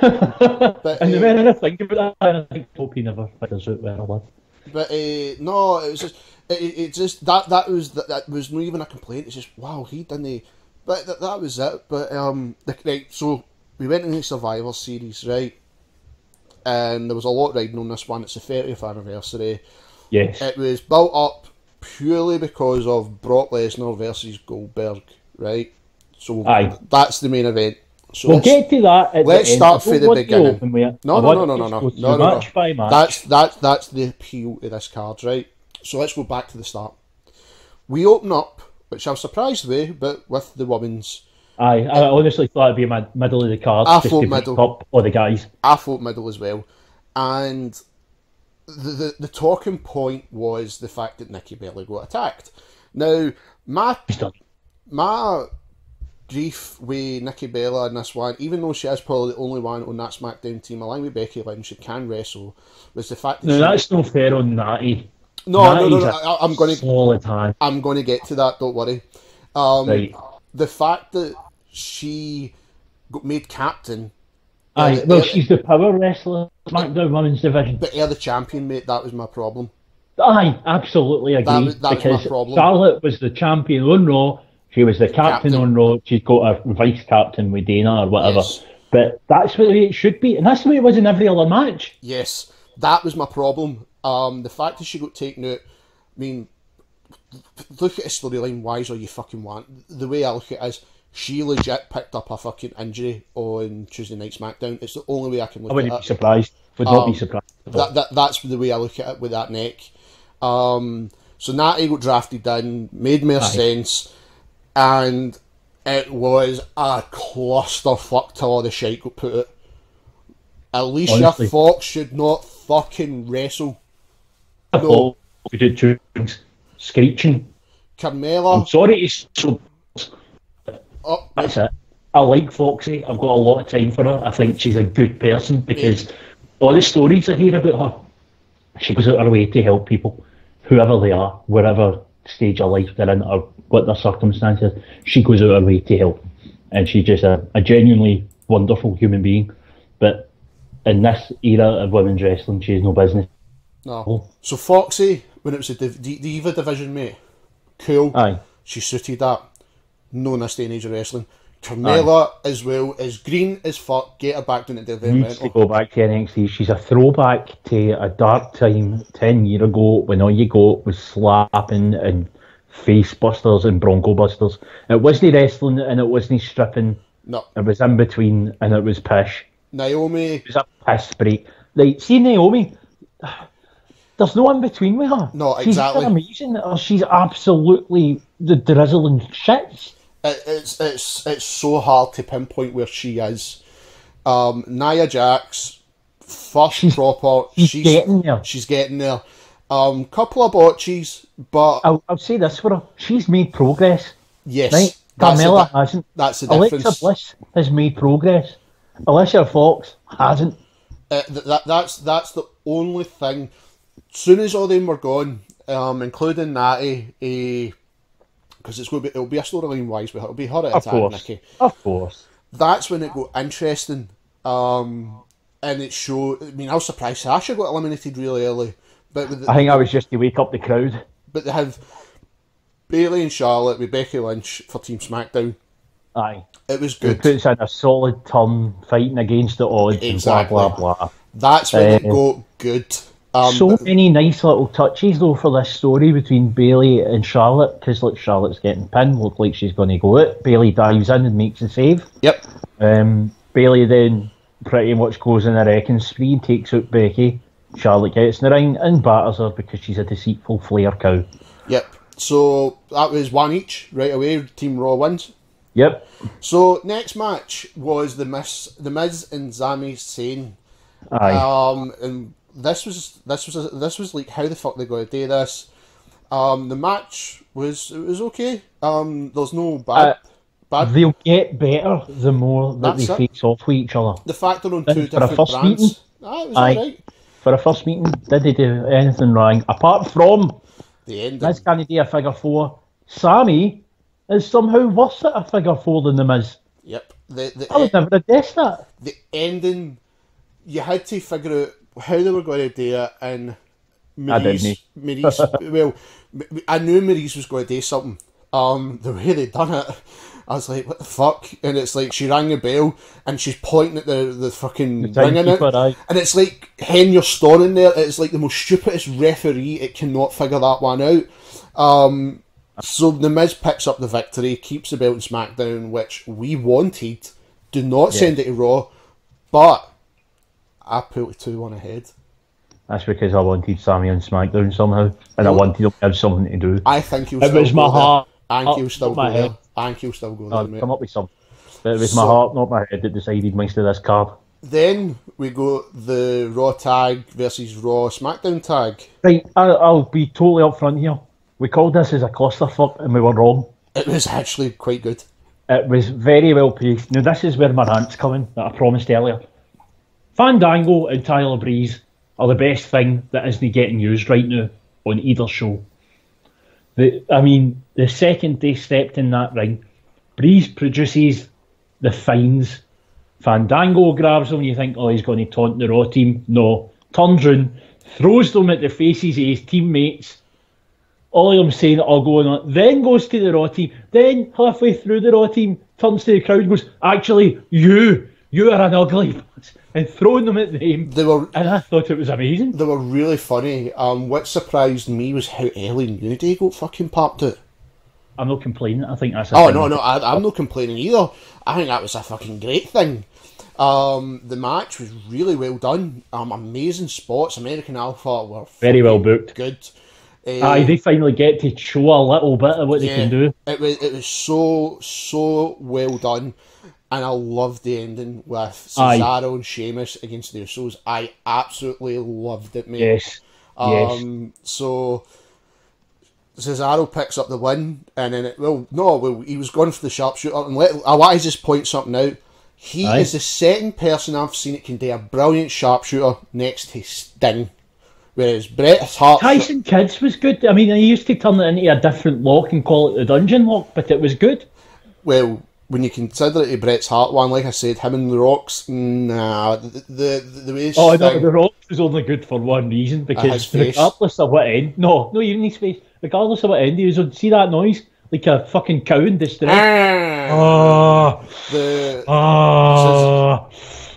But, and the minute I think about that, I think hope he never figures out where I live. But no, it was just that was not even a complaint. It's just wow, he didn't. But that was it. But right, so we went into the Survivor Series, right? And there was a lot riding on this one. It's the 30th anniversary. Yes. It was built up purely because of Brock Lesnar versus Goldberg, right? So Aye. that's the main event. So We'll get to that at let's the end. start from the beginning. No. Match by match. That's the appeal to this card, right? So let's go back to the start. We open up, which I was surprised with, but with the women's. Aye, I honestly thought it'd be my middle of the card. I thought middle. Up all the guys. I thought middle as well, and the talking point was the fact that Nikki Bella got attacked. Now, my grief with Nikki Bella in this one, even though she is probably the only one on that SmackDown team, along with Becky Lynch, who can wrestle, was the fact that that's no fair on Natty. No. I'm going to get to that. Don't worry. Right. The fact that she got made captain. Aye, well, she's the power wrestler, SmackDown Women's Division. But the champion, mate, that was my problem. Aye, absolutely agree. That was my problem. Charlotte was the champion on Raw. She was the captain on Raw. She's got a vice captain with Dana or whatever. Yes. But that's the way it should be, and that's the way it was in every other match. Yes, that was my problem. The fact that she got taken out, I mean, look at a storyline wise all you fucking want. The way I look at it is, she legit picked up a fucking injury on Tuesday Night SmackDown. It's the only way I can look at it. I wouldn't be surprised. Would not be surprised. That's the way I look at it with that neck. So Natty got drafted in, made more sense, and it was a clusterfuck till all the shite got put out. Alicia Fox should not fucking wrestle. No. We did two things. Screeching. Carmella. I'm sorry to that's it. I like Foxy. I've got a lot of time for her. I think she's a good person because all the stories I hear about her, she goes out her way to help people, whoever they are, wherever stage of life they're in or what their circumstances. She goes out her way to help. And she's just a genuinely wonderful human being. But in this era of women's wrestling, she has no business. No. So Foxy, when it was a Diva division, mate, cool. Aye. She suited that. No in this day and age of wrestling. Carmella as well is green as fuck. Get her back down to the needs to go back to NXT. She's a throwback to a dark time 10 years ago when all you got was slapping and face busters and bronco busters. It wasn't wrestling and it wasn't stripping. No. It was in between and it was pish. Naomi. It was a piss break. Like, see Naomi, there's no in between with her. No, exactly. She's amazing. She's absolutely the drizzling shits. It's so hard to pinpoint where she is. Nia Jax, she's getting there. She's getting there. Couple of botches, but I'll say this for her: she's made progress. Yes, right? Carmella hasn't. That's the difference. Alexa Bliss has made progress. Alicia Fox hasn't. That's the only thing. Soon as all them were gone, including Natty, because it'll be a storyline wise with her. It'll be her at attack, Nikki. Of course. That's when it got interesting. And it showed. I mean, I was surprised Sasha got eliminated really early, but I think I was just to wake up the crowd. But they have Bayley and Charlotte with Becky Lynch for Team SmackDown. Aye, it was good. It puts in a solid turn, fighting against the odds, exactly. And blah blah blah. That's when it got good. So many nice little touches though for this story between Bayley and Charlotte, because look, Charlotte's getting pinned, look like she's going to go out. Bayley dives in and makes the save. Yep. Bayley then pretty much goes in a wrecking spree and takes out Becky. Charlotte gets in the ring and batters her because she's a deceitful flair cow. Yep. So that was one each right away. Team Raw wins. Yep. So next match was the Miz and Sami Zayn. Aye. And this was like, how the fuck they going to do this? The match was okay. There's no bad. They'll get better the more that they face off with each other. The fact they're on two different brands. Meeting, it was alright. For a first meeting, did they do anything wrong? Apart from the ending. Miz can't do a figure four. Sammy is somehow worse at a figure four than the Miz. Yep. I would never have guessed that. The ending, you had to figure out how they were going to do it, and Maryse, well, I knew Maryse was going to do something. The way they done it I was like, what the fuck? And it's like, she rang the bell, and she's pointing at the fucking ring in it. And it's like, hen, you're standing there. It's like the most stupidest referee. It cannot figure that one out. So The Miz picks up the victory, keeps the belt in SmackDown, which we wanted. Do not send it to Raw. But I pulled 2-1 ahead. That's because I wanted Sammy on SmackDown somehow, and I wanted him to have something to do. I think he'll still go there. And he'll still go there. And he'll still go there, mate. Come up with something. But it was my heart, not my head, that decided most of this card. Then we go the Raw tag versus Raw SmackDown tag. Right, I'll be totally upfront here. We called this as a clusterfuck, and we were wrong. It was actually quite good. It was very well paced. Now, this is where my rant's coming, that I promised earlier. Fandango and Tyler Breeze are the best thing that isn't getting used right now on either show. The second they stepped in that ring, Breeze produces the finds. Fandango grabs him, you think, oh, he's going to taunt the Raw team. No. Turns round, throws them at the faces of his teammates. All of them saying it all going on. Then goes to the Raw team. Then, halfway through the Raw team, turns to the crowd and goes, actually, you are an ugly. And throwing them at them. And I thought it was amazing. They were really funny. What surprised me was how early New Day got fucking popped out. I'm not complaining. I think that's I'm not complaining either. I think that was a fucking great thing. The match was really well done. Amazing spots. American Alpha were very well booked. Good. They finally get to show a little bit of what they can do. It was so well done. And I loved the ending with Cesaro and Sheamus against the Usos. I absolutely loved it, mate. Yes. So Cesaro picks up the win, and then he was going for the sharpshooter. And I want to just point something out. He is the second person I've seen that can do a brilliant sharpshooter next to Sting. Whereas Bret Hart... Tyson Kidd's was good. I mean, he used to turn it into a different lock and call it the dungeon lock, but it was good. Well, when you consider it a Bret's Hart one, like I said, him and the Rocks, nah, the way... Oh, no, the Rocks was only good for one reason, because regardless of what end... No, even his face. Regardless of what end he was on, see that noise? Like a fucking cow in distress.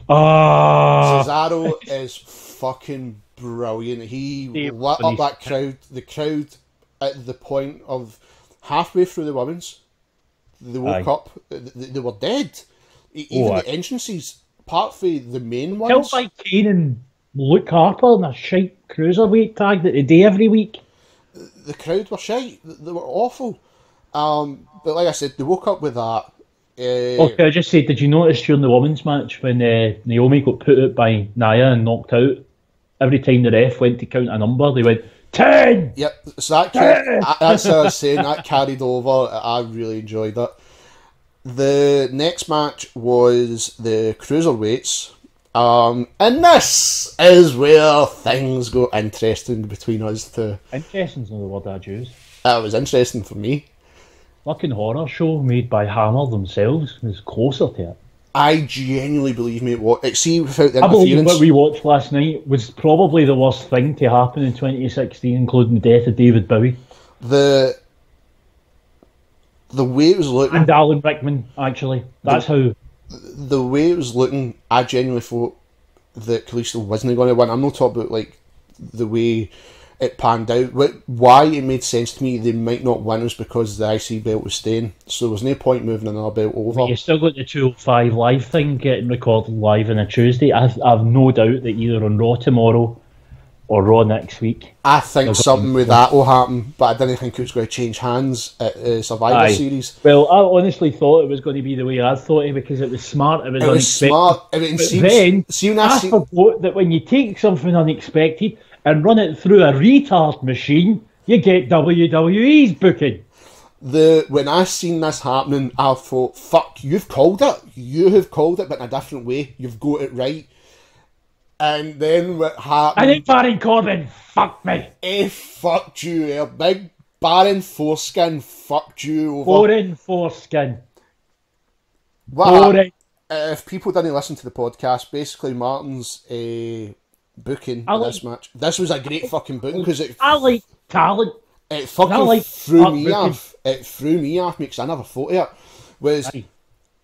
Cesaro is fucking brilliant. He lit up that crowd. The crowd at the point of halfway through the women's, they woke up. They were dead. Even the entrances, apart from the main ones. Killed by Kane and Luke Harper in a shite cruiserweight tag that they do every week. The crowd were shite. They were awful. But like I said, they woke up with that. I just said, did you notice during the women's match when Naomi got put out by Nia and knocked out? Every time the ref went to count a number, they went 10. Yep, so that's what I was saying. That carried over. I really enjoyed that. The next match was the cruiserweights, and this is where things go interesting between us two. Interesting's not the word I'd use. That was interesting for me. Fucking horror show made by Hammer themselves was closer to it. I genuinely believe, mate, without the interference... I believe what we watched last night was probably the worst thing to happen in 2016, including the death of David Bowie. The way it was looking... And Alan Rickman, actually. That's how... The way it was looking, I genuinely thought that Kalisto wasn't going to win. I'm not talking about, like, the way it panned out. Why it made sense to me they might not win was because the IC belt was staying, so there was no point moving another belt over. But you still got the 205 live thing getting recorded live on a Tuesday. I've no doubt that either on Raw tomorrow or Raw next week, I think something with that will happen, but I didn't think it was going to change hands at Survivor Series. Well, I honestly thought it was going to be the way I thought it, because it was smart. It was smart. I mean, I forgot that when you take something unexpected and run it through a retard machine, you get WWE's booking. When I seen this happening, I thought, fuck, you've called it. You have called it, but in a different way. You've got it right. And then what happened... I think Baron Corbin fucked me. He fucked you. Big Baron Foreskin fucked you over. Baron Foreskin. Boring. If people didn't listen to the podcast, basically Martin's... booking for this match. This was a great fucking booking because I like talent. It fucking threw me off. It threw me off because I never thought of it. was Aye.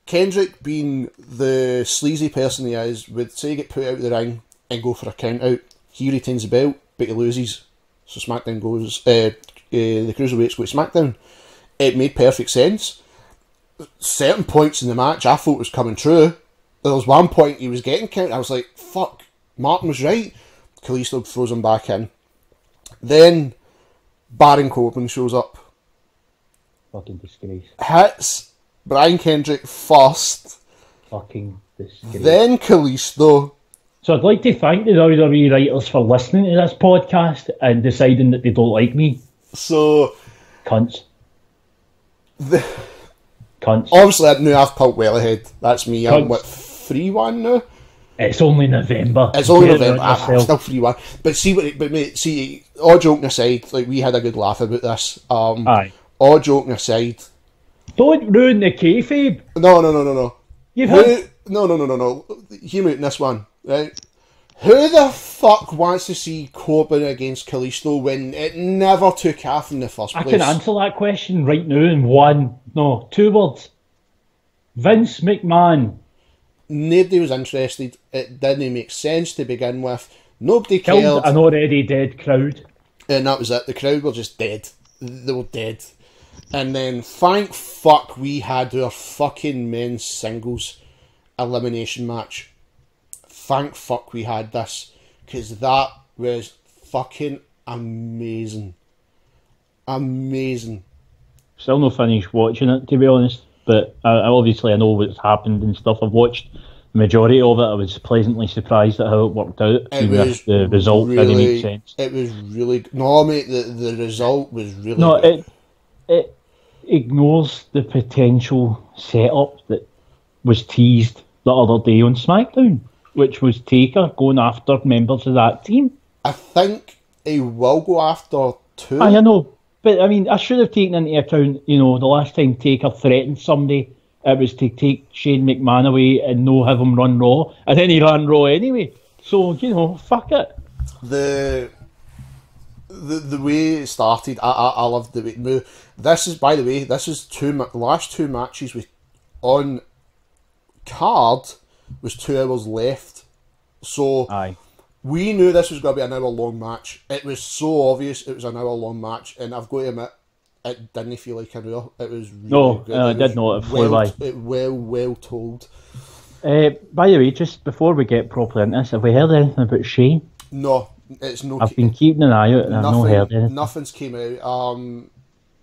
Kendrick, being the sleazy person he is, would say get put out of the ring and go for a count out. He retains the belt, but he loses. So SmackDown goes, the Cruiserweights go to SmackDown. It made perfect sense. Certain points in the match I thought was coming true. There was one point he was getting counted. I was like, fuck, Martin was right. Kalisto throws him back in. Then Baron Corbin shows up. Fucking disgrace. Hits Brian Kendrick first. Fucking disgrace. Then Kalisto. So I'd like to thank the WWE writers for listening to this podcast and deciding that they don't like me. So... Cunts. Cunts. Obviously, now I've pulled well ahead. That's me. I'm, Cunts. 3-1 now? It's only November. It's only Get it November. out I'm yourself. still 3-1. But see, mate, see, all joking aside, like, we had a good laugh about this. Aye. All joking aside... Don't ruin the kayfabe. No. You've had... No. Hear me out in this one, right? Who the fuck wants to see Corbin against Kalisto when it never took off in the first place? I can answer that question right now in 2 words. Vince McMahon. Nobody was interested. It didn't make sense to begin with. Nobody Killed cared. an already dead crowd. And that was it. The crowd were just dead. They were dead. And then, thank fuck, we had our fucking men's singles elimination match. Thank fuck we had this. Because that was fucking amazing. Amazing. Still not finished watching it, to be honest. But I know what's happened and stuff. I've watched the majority of it. I was pleasantly surprised at how it worked out. Even if the result didn't make sense. It was really... No, mate, the result was really No, good. it ignores the potential setup that was teased the other day on SmackDown, which was Taker going after members of that team. I think he will go after 2. I know, but I mean, I should have taken into account, the last time Taker threatened somebody, it was to take Shane McMahon away and no have him run Raw, and then he ran Raw anyway. So, fuck it. The way it started, I loved the way it moved. This is, by the way, the last 2 matches with on card was 2 hours left. So Aye. we knew this was going to be an hour long match. It was so obvious it was an hour long match, and I've got to admit, it didn't feel like an hour. It was really good. I did not. It flew by. Well told. By the way, just before we get properly into this, have we heard anything about Shane? No, it's no. I've been keeping an eye out and I've not heard anything. Nothing's came out.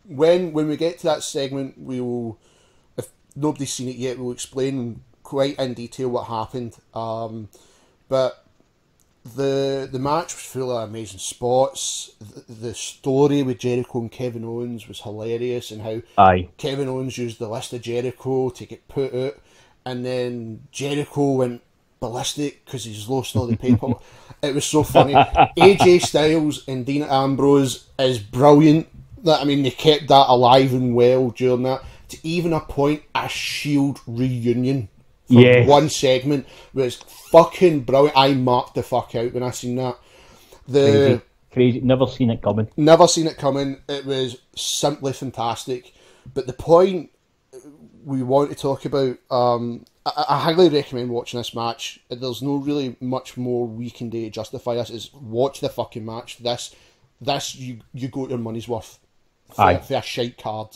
When we get to that segment, we will, if nobody's seen it yet, we'll explain quite in detail what happened. But the match was full of amazing spots. The story with Jericho and Kevin Owens was hilarious, and how Kevin Owens used the list of Jericho to get put out, and then Jericho went ballistic because he's lost all the paper. It was so funny. AJ Styles and Dean Ambrose is brilliant. I mean, they kept that alive and well during that, to even appoint a Shield reunion for one segment was fucking brilliant. I marked the fuck out when I seen that. Crazy. Never seen it coming. Never seen it coming. It was simply fantastic. But the point we want to talk about, I highly recommend watching this match. There's no really much more we can do to justify this. Is watch the fucking match. This you got your money's worth for a shite card.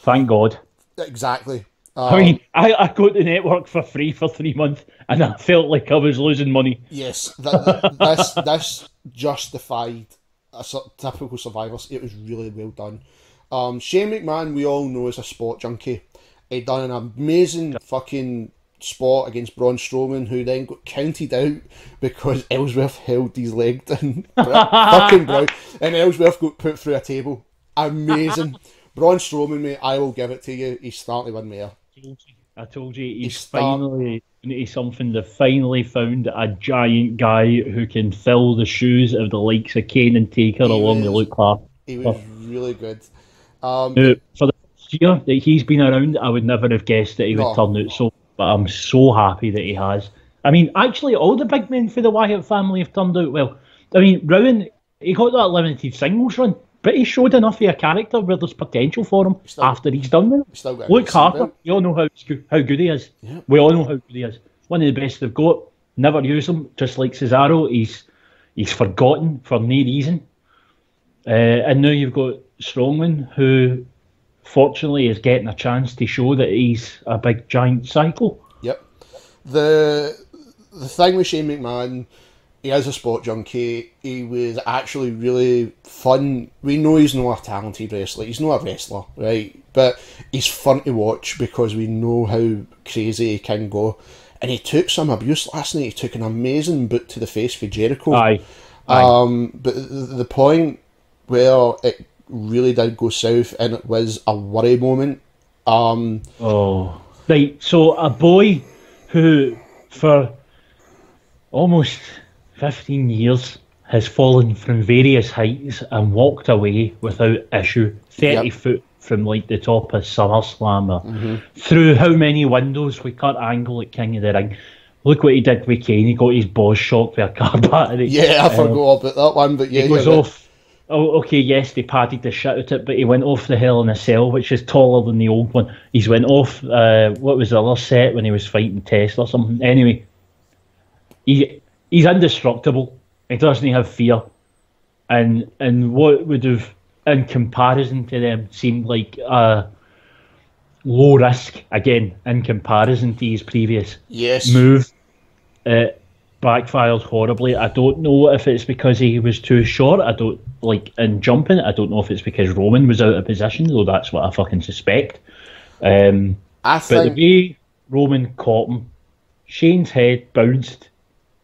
Thank God. Exactly. I mean, I got the network for free for 3 months, and I felt like I was losing money. Yes, this justified a typical Survivor. It was really well done. Shane McMahon, we all know, is a sport junkie. He done an amazing fucking spot against Braun Strowman, who then got counted out because Ellsworth held his leg down. Fucking brilliant. And Ellsworth got put through a table. Amazing. Braun Strowman, mate, I will give it to you. He's starting to win me. I told you, he's finally into something. They finally found a giant guy who can fill the shoes of the likes of Kane and Taker along with Luke Clark. He was really good. For the first year that he's been around, I would never have guessed that he would turn out so, but I'm so happy that he has. I mean, actually, all the big men for the Wyatt family have turned out well. I mean, Rowan, he got that limited singles run. But he showed enough of a character where there's potential for him after he's done with it. Luke Harper, you all know how good he is. Yeah. We all know how good he is. One of the best they've got. Never use him, just like Cesaro. He's forgotten for no reason. And now you've got Strongman, who fortunately is getting a chance to show that he's a big giant psycho. Yep. The thing with Shane McMahon, he is a sport junkie. He was actually really fun. We know he's not a talented wrestler. He's not a wrestler, right? But he's fun to watch because we know how crazy he can go. And he took some abuse last night. He took an amazing boot to the face for Jericho. Aye. But the point where it really did go south, and it was a worry moment. Right. So a boy who, for almost 15 years, has fallen from various heights and walked away without issue, 30 foot from like the top of SummerSlam, or through how many windows we cut angle at King of the Ring. Look what he did with Kane. He got his balls shocked with a car battery. Yeah, I forgot about that one, but yeah. He goes off. Oh, okay, yes, they padded the shit out it, but he went off the Hell in a Cell, which is taller than the old one. He's went off, what was the other set when he was fighting Test or something? Anyway, he's indestructible. He doesn't have fear. And what would have, in comparison to them, seemed like low risk, again, in comparison to his previous move, backfired horribly. I don't know if it's because he was too short. I don't in jumping. I don't know if it's because Roman was out of position, though that's what I fucking suspect. But the way Roman caught him, Shane's head bounced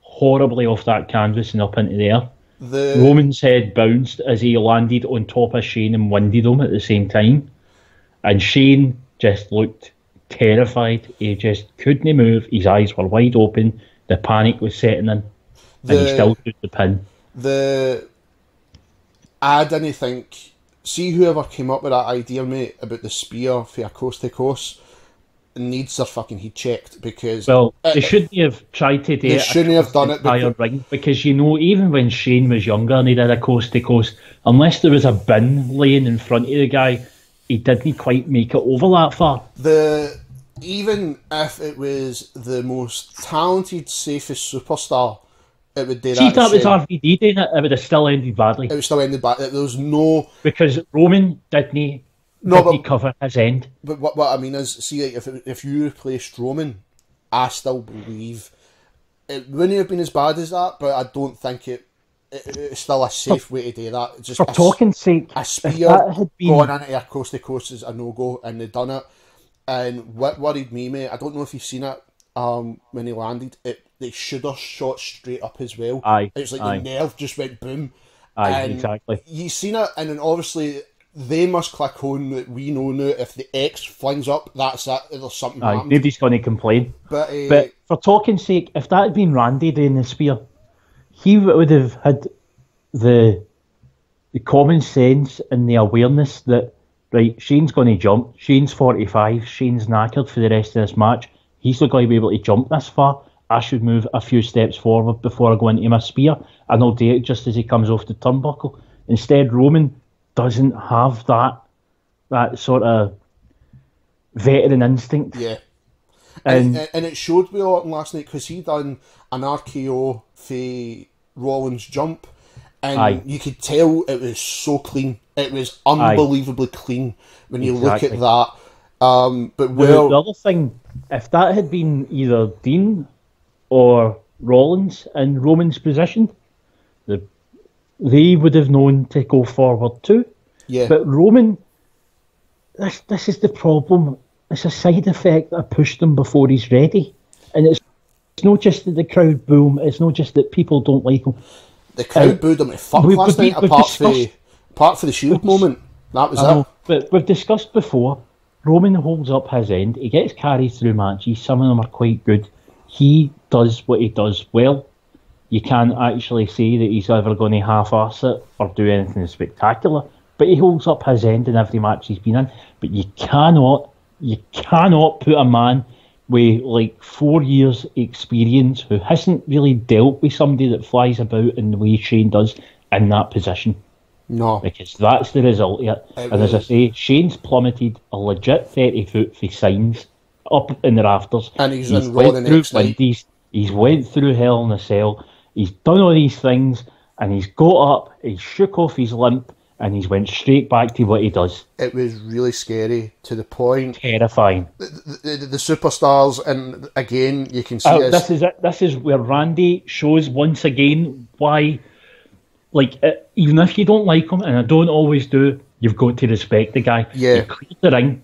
horribly off that canvas and up into the air. Roman's head bounced as he landed on top of Shane and winded him at the same time. And Shane just looked terrified. He just couldn't move. His eyes were wide open. The panic was setting in, and he still took the pin. I didn't think. See, whoever came up with that idea, mate, about the spear for a coast to coast, needs their fucking head checked, because they shouldn't have tried to do it. They shouldn't have done it ring, because even when Shane was younger and he did a coast to coast, unless there was a bin laying in front of the guy, he didn't quite make it over that far. Even if it was the most talented, safest superstar, it would do that. See, that was RVD doing it, it would have still ended badly. It would still ended badly. There was no... Because Roman didn't cover his end. But what I mean is, see, like, if you replaced Roman, I still believe it wouldn't have been as bad as that, but I don't think it's still a safe way to do that. Just for talking's sake, a spear going into a coast to coast is a no-go, and they've done it. And what worried me, mate, I don't know if you've seen it when he landed, they should have shot straight up as well. Aye. It's like the nerve just went boom. Aye, exactly. You've seen it, and then obviously they must click on that we know now if the X flings up, that's it, there's something happened. Nobody's going to complain. But for talking's sake, if that had been Randy doing the spear, he would have had the common sense and the awareness that, right, Shane's going to jump, Shane's 45, Shane's knackered for the rest of this match, he's not going to be able to jump this far, I should move a few steps forward before I go into my spear, and I'll do it just as he comes off the turnbuckle. Instead, Roman doesn't have that sort of veteran instinct. Yeah. And it showed me a lot last night, because he done an RKO for Rollins' jump, and you could tell it was so clean. It was unbelievably clean when you look at that. But the other thing, if that had been either Dean or Rollins in Roman's position, they would have known to go forward too. Yeah. But Roman, this is the problem. It's a side effect that pushed him before he's ready. And it's not just that the crowd boo him, it's not just that people don't like him. The crowd booed him to fuck last night, apart for the Shield moment. That was it. But we've discussed before, Roman holds up his end, he gets carried through matches, some of them are quite good. He does what he does well. You can't actually say that he's ever going to half-arse it or do anything spectacular, but he holds up his end in every match he's been in. But you cannot put a man with like 4 years experience who hasn't really dealt with somebody that flies about in the way Shane does in that position. No. Because that's the result of it. And as I say, Shane's plummeted a legit 30 foot for signs up in the rafters. And he's in Raw the next night. He's went through Hell in a Cell. He's done all these things, and he's got up, he's shook off his limp, and he's went straight back to what he does. It was really scary, to the point. Terrifying. The superstars, and again, you can see this is it. This is where Randy shows once again why, even if you don't like him, and I don't always do, you've got to respect the guy. Yeah. He cleared the ring.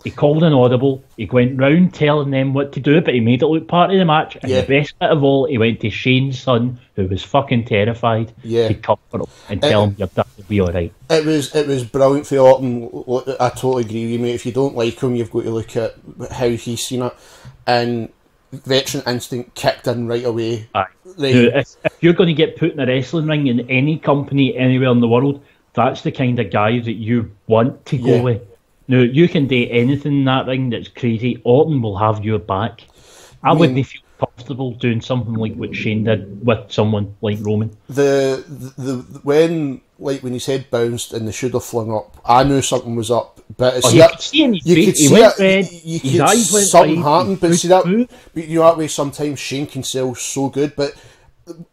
He called an audible. He went round telling them what to do, but he made it look part of the match. And the best bit of all, he went to Shane's son, who was fucking terrified, to comfort him and tell him your dad will be all right. It was brilliant for Orton. I totally agree with you, mate. If you don't like him, you've got to look at how he's seen it. And veteran instinct kicked in right away. Aye. If you're going to get put in a wrestling ring in any company anywhere in the world, that's the kind of guy that you want to go with. Now, you can do anything in that ring that's crazy. Orton will have your back. I wouldn't feel comfortable doing something like what Shane did with someone like Roman. When his head bounced and the shoulder flung up, I knew something was up. But you could see in his face, he went red, his eyes went something happened. But see that, you know that way sometimes Shane can sell so good, but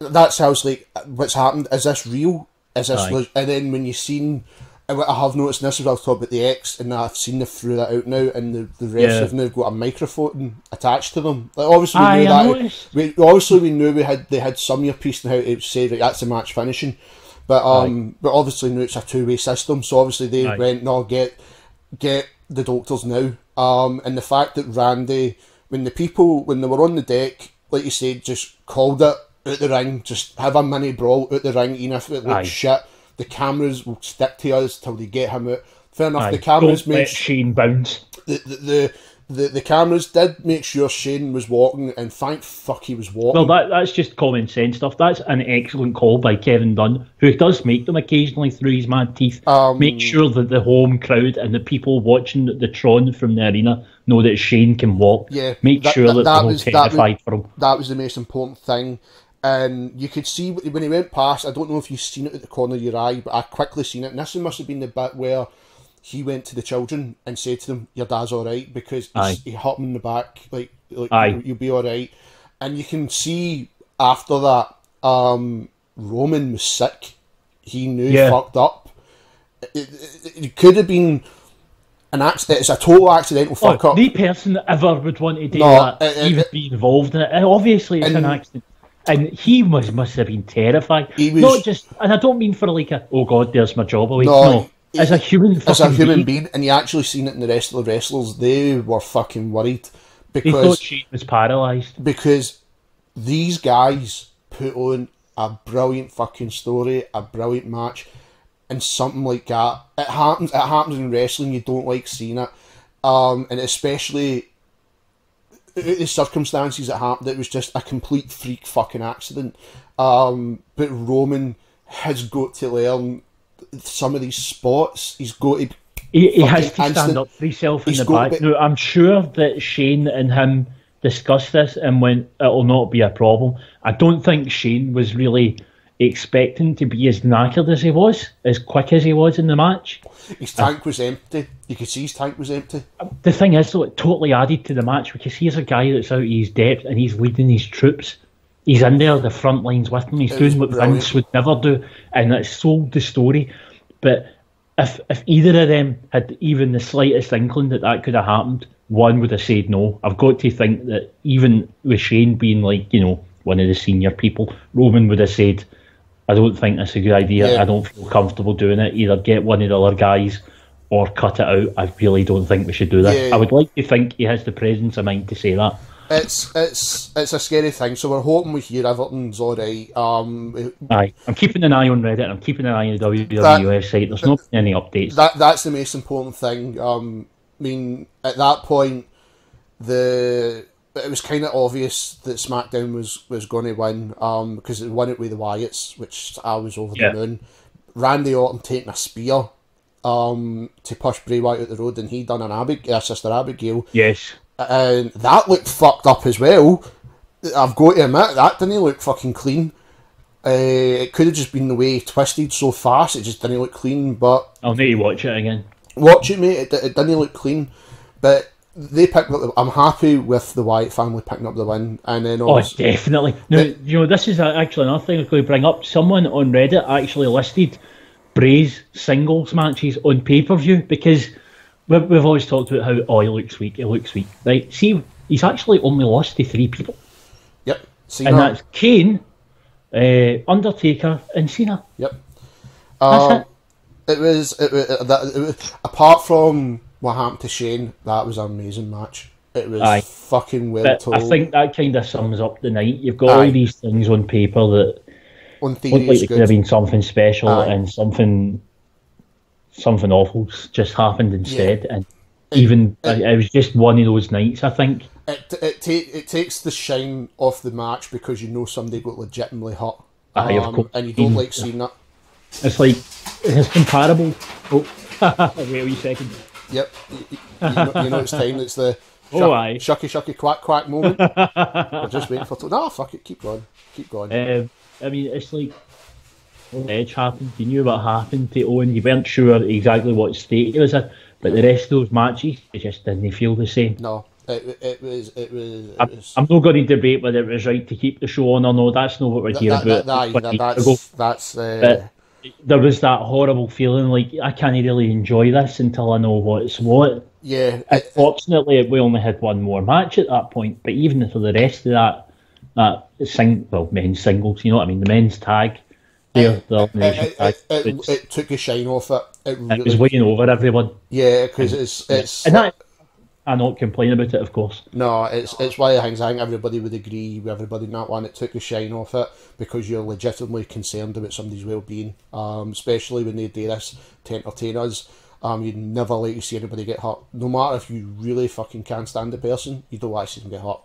that sounds like what's happened. Is this real? Is this? And then when you seen. I have noticed this as well, talk about the X, and I've seen they threw that out now, and the refs have now got a microphone attached to them. Like, obviously, we knew they had some earpiece in how to say that that's the match finishing, but obviously now it's a two-way system. So obviously they went, no, get the doctors now, and the fact that Randy, when they were on the deck, like you said, just called it out the ring, just have a mini brawl out the ring, even if it looks shit. The cameras will stick to us till they get him out. Fair enough. The cameras made Shane bounce. The cameras did make sure Shane was walking, and thank fuck he was walking. Well, that's just common sense stuff. That's an excellent call by Kevin Dunn, who does make them occasionally through his mad teeth. Make sure that the home crowd and the people watching the Tron from the arena know that Shane can walk. Yeah, make sure that they're all terrified for him. That was the most important thing. And you could see when he went past, I don't know if you've seen it at the corner of your eye, but I quickly seen it. And this must have been the bit where he went to the children and said to them, your dad's all right, because he hit him in the back, like you'll be all right. And you can see after that, Roman was sick. He knew he fucked up. It could have been an accident. It's a total accidental fuck up. The person that ever would want to do that, even be involved in it, obviously it's an accident. And he must have been terrified. Not just, and I don't mean for like oh god, there's my job away. No, as a human being, and you actually seen it in the rest of the wrestlers. They were fucking worried because they thought Shane was paralysed. Because these guys put on a brilliant fucking story, a brilliant match, and something like that. It happens in wrestling. You don't like seeing it, and especially. The circumstances that happened, it was just a complete freak fucking accident. But Roman has got to learn some of these spots. He's got to. He has to stand up for himself in the back. Now, I'm sure that Shane and him discussed this and went, it'll not be a problem. I don't think Shane was really expecting to be as knackered as he was, as quick as he was in the match. His tank was empty. You could see his tank was empty. The thing is, though, it totally added to the match because here's a guy that's out of his depth and he's leading his troops. He's in there, the front lines with him. He's doing what Vince would never do, and it sold the story. But if either of them had even the slightest inkling that could have happened, one would have said no. I've got to think that even with Shane being like, one of the senior people, Roman would have said, I don't think that's a good idea. Yeah. I don't feel comfortable doing it. Either get one of the other guys or cut it out. I really don't think we should do that. Yeah. I would like to think he has the presence of mind to say that. It's a scary thing. So we're hoping we hear Everton's all right. Aye, I'm keeping an eye on Reddit. And I'm keeping an eye on the WWE website. There's not any updates. That's the most important thing. I mean, at that point, it was kind of obvious that SmackDown was going to win because it won it with the Wyatts, which I was over the moon. Randy Orton taking a spear to push Bray Wyatt out the road, and he done an Sister Abigail. Yes. And that looked fucked up as well. I've got to admit, that didn't look fucking clean. It could have just been the way he twisted so fast, it just didn't look clean, but... I'll need to watch it again. Watch it, mate, it didn't look clean, but they picked up I'm happy with the Wyatt family picking up the win, and then... definitely. Now, this is actually another thing I could bring up. Someone on Reddit actually listed Bray's singles matches on pay-per-view, because we've always talked about how, he looks weak, right? See, he's actually only lost to 3 people. Yep. Cena. And that's Kane, Undertaker, and Cena. Yep. That's it. It was, apart from what happened to Shane, that was an amazing match. It was fucking well told. I think that kind of sums up the night. You've got all these things on paper that on theory look like it could have been something special, and something awful's just happened instead. And it was just one of those nights, I think. It takes the shine off the match because you know somebody got legitimately hurt. Of course. And you don't like seeing that. It's like, it's comparable. Oh, wait a wee second. Yep. You know it's time. It's the shucky quack quack moment. We're just waiting for... No, fuck it. Keep going. I mean, it's like when Edge happened, you knew what happened to Owen. You weren't sure exactly what state he was in, but the rest of those matches, it just didn't feel the same. No. It was. I'm not going to debate whether it was right to keep the show on or no. That's not what we're here about. There was that horrible feeling like I can't really enjoy this until I know what's what. Yeah. Fortunately, we only had one more match at that point. But even for the rest of that men's singles, you know what I mean, the men's tag. It took a shine off it. It was winning over everyone. Yeah, because it's and that. I'm not complaining about it, of course. No, it's one of the things I think everybody would agree with everybody in that one. It took the shine off it because you're legitimately concerned about somebody's well-being, especially when they do this to entertain us. You'd never like to see anybody get hurt. No matter if you really fucking can't stand the person, you don't want to see them get hurt.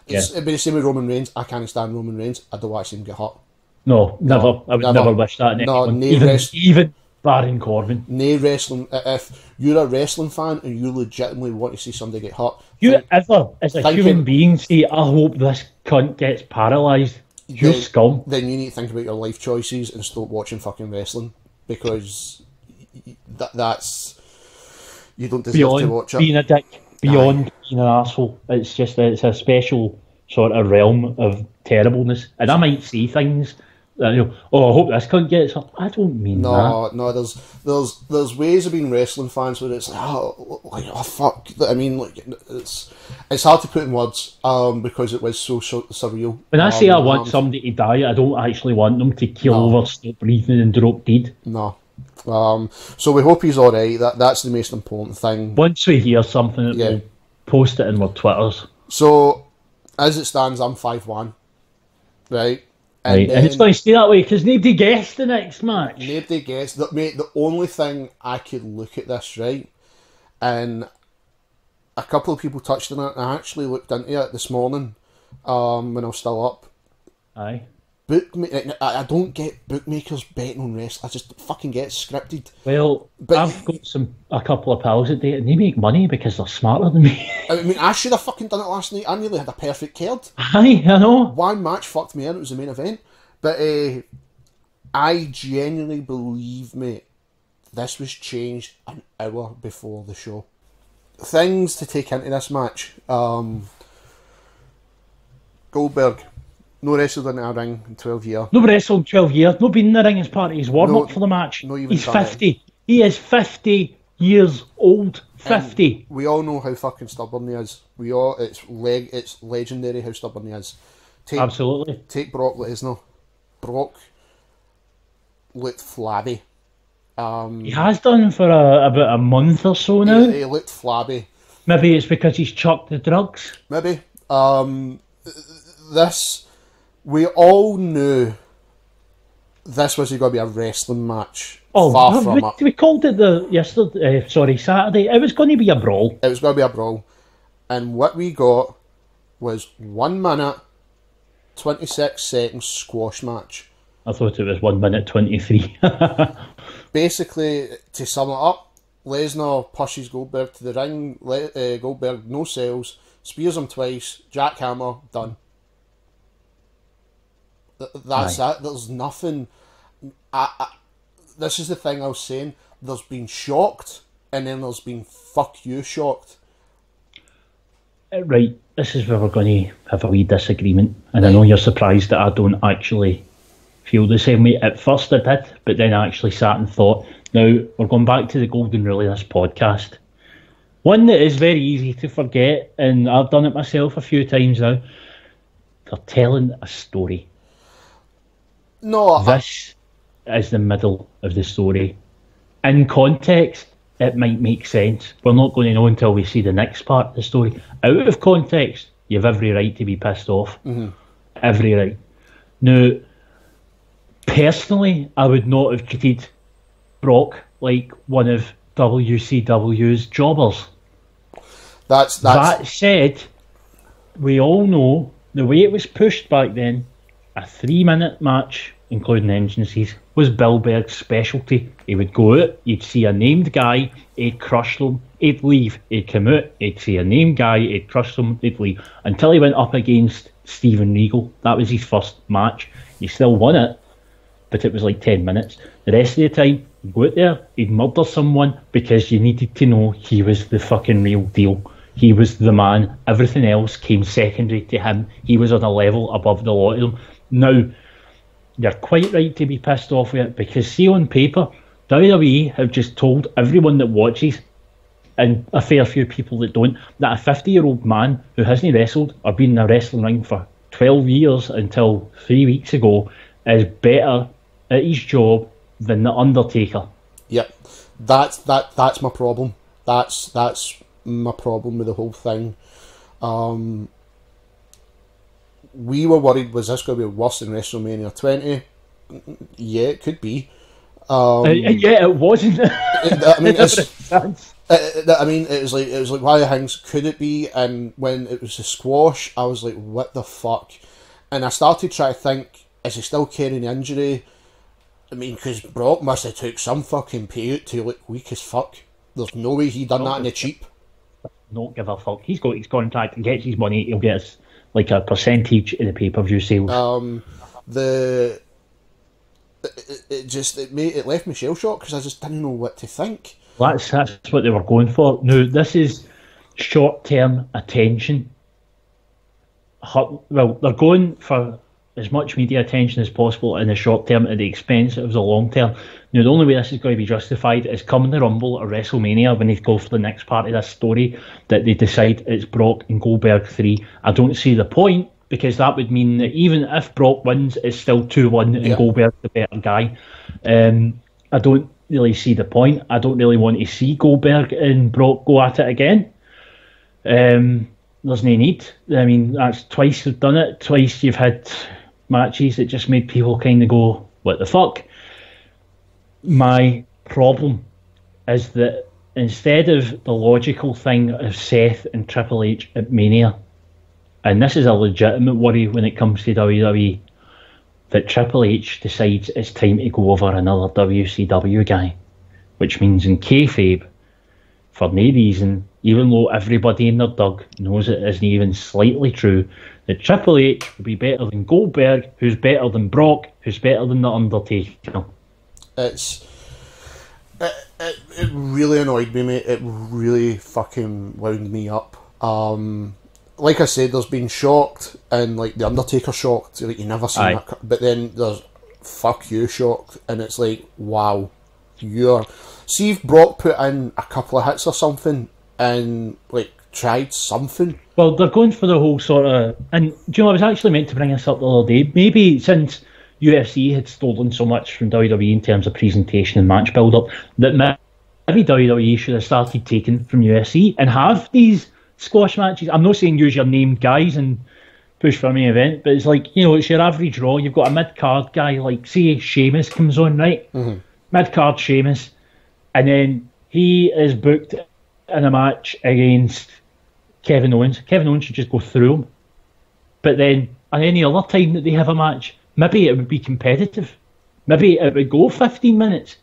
It'd be the same with Roman Reigns. I can't stand Roman Reigns. I don't want to see him get hurt. No, never. I would never wish that on anyone. Even Baron Corbin. Nay wrestling. If you're a wrestling fan and you legitimately want to see somebody get hurt, as a human being, say, I hope this cunt gets paralysed. You're scum. Then you need to think about your life choices and stop watching fucking wrestling, because that's you don't deserve to watch it. Being a dick, beyond being an asshole, it's a special sort of realm of terribleness. And I might see things. I hope this cunt gets up. I don't mean that. No, there's ways of being wrestling fans where it's fuck. I mean, like, it's hard to put in words because it was so surreal. When I say I want somebody to die, I don't actually want them to keel over, stop breathing, and drop dead. No. So we hope he's all right. That's the most important thing. Once we hear something, we'll post it in our Twitters. So as it stands, I'm 5-1, right. And it's going to stay that way because nobody guessed the next match. Nobody guessed. Mate, the only thing I could look at this, right, and a couple of people touched on it, and I actually looked into it this morning when I was still up. Aye. I don't get bookmakers betting on wrestling. I just fucking get scripted. Well, I've got a couple of pals that do it, and they make money because they're smarter than me. I mean, I should have fucking done it last night. I nearly had a perfect card. Aye, I know. One match fucked me in. It was the main event. But I genuinely believe, mate, this was changed an hour before the show. Things to take into this match. Goldberg. No wrestled in a ring in 12 years. No wrestled in 12 years. No been in the ring as part of his warm-up for the match. He's 50. He is 50 years old. 50. And we all know how fucking stubborn he is. It's legendary how stubborn he is. Absolutely. Take Brock Lesnar. Brock looked flabby. He has done for about a month or so now. He looked flabby. Maybe it's because he's chucked the drugs. Maybe. We all knew this was going to be a wrestling match. Far from it. We called it Saturday. It was going to be a brawl. It was going to be a brawl. And what we got was 1 minute, 26 seconds squash match. I thought it was 1 minute, 23. Basically, to sum it up, Lesnar pushes Goldberg to the ring. Goldberg no sells, spears him twice, jackhammer, done. That's it. There's nothing. This is the thing I was saying. There's been shocked, and then there's been fuck you shocked. Right, this is where we're going to have a wee disagreement, and I know you're surprised that I don't actually feel the same way. At first I did, but then I actually sat and thought, now we're going back to the golden rule of this podcast. One that is very easy to forget, and I've done it myself a few times now. They're telling a story. No, this is the middle of the story. In context, it might make sense. We're not going to know until we see the next part of the story. Out of context, you have every right to be pissed off. Mm-hmm. Every right. Now, personally, I would not have treated Brock like one of WCW's jobbers. That said, we all know the way it was pushed back then, a 3-minute match, including entrances, was Bill Berg's specialty. He would go out, he'd see a named guy, he'd crush them, he'd leave, he'd come out, he'd see a named guy, he'd crush them, he'd leave, until he went up against Steven Regal. That was his first match. He still won it, but it was like 10 minutes. The rest of the time, he'd go out there, he'd murder someone, because you needed to know he was the fucking real deal. He was the man. Everything else came secondary to him. He was on a level above the lot of them. Now, you're quite right to be pissed off with it, because see, on paper, WWE have just told everyone that watches, and a fair few people that don't, that a 50-year-old man who hasn't wrestled or been in a wrestling ring for 12 years until 3 weeks ago is better at his job than The Undertaker. Yep, that's my problem. That's my problem with the whole thing. We were worried, was this going to be worse than WrestleMania 20? Yeah, it could be. Yeah, it wasn't. I mean, it was like one of the things, could it be? And when it was a squash, I was like, what the fuck? And I started trying to think, is he still carrying the injury? I mean, because Brock must have took some fucking payout to look weak as fuck. There's no way he done that in the cheap. Don't give a fuck. He's got his contract and gets his money. He'll get us like a percentage of the pay-per-view sales. It left me shell shocked because I just didn't know what to think. That's what they were going for. Now, this is short-term attention. Well, they're going for as much media attention as possible in the short term at the expense of the long term. Now, the only way this is going to be justified is coming the Rumble or WrestleMania when they go for the next part of this story, that they decide it's Brock and Goldberg 3. I don't see the point, because that would mean that even if Brock wins, it's still 2-1 and Goldberg's the better guy. I don't really see the point. I don't really want to see Goldberg and Brock go at it again. There's no need. I mean, that's twice they've done it. Twice you've had matches that just made people kind of go, what the fuck? My problem is that instead of the logical thing of Seth and Triple H at Mania, and this is a legitimate worry when it comes to WWE, that Triple H decides it's time to go over another WCW guy, which means in kayfabe, for no reason, even though everybody in their dug knows it isn't even slightly true, that Triple H will be better than Goldberg, who's better than Brock, who's better than The Undertaker. It really annoyed me, mate. It really fucking wound me up. Like I said, there's been shocked, and like The Undertaker shocked, like you never seen that. But then there's fuck you shocked, and it's like, wow, see if Brock put in a couple of hits or something, and like tried something. Well, they're going for the whole sort of, and do you know, I was actually meant to bring this up the other day. Maybe since UFC had stolen so much from WWE in terms of presentation and match build-up, that maybe WWE should have started taking from UFC and have these squash matches. I'm not saying use your named guys and push for a main event, but it's like, you know, it's your average Raw. You've got a mid-card guy, like, say, Sheamus comes on, right? Mm-hmm. Mid-card Sheamus, and then he is booked in a match against Kevin Owens. Kevin Owens should just go through him. But then, at any other time that they have a match, maybe it would be competitive. Maybe it would go 15 minutes.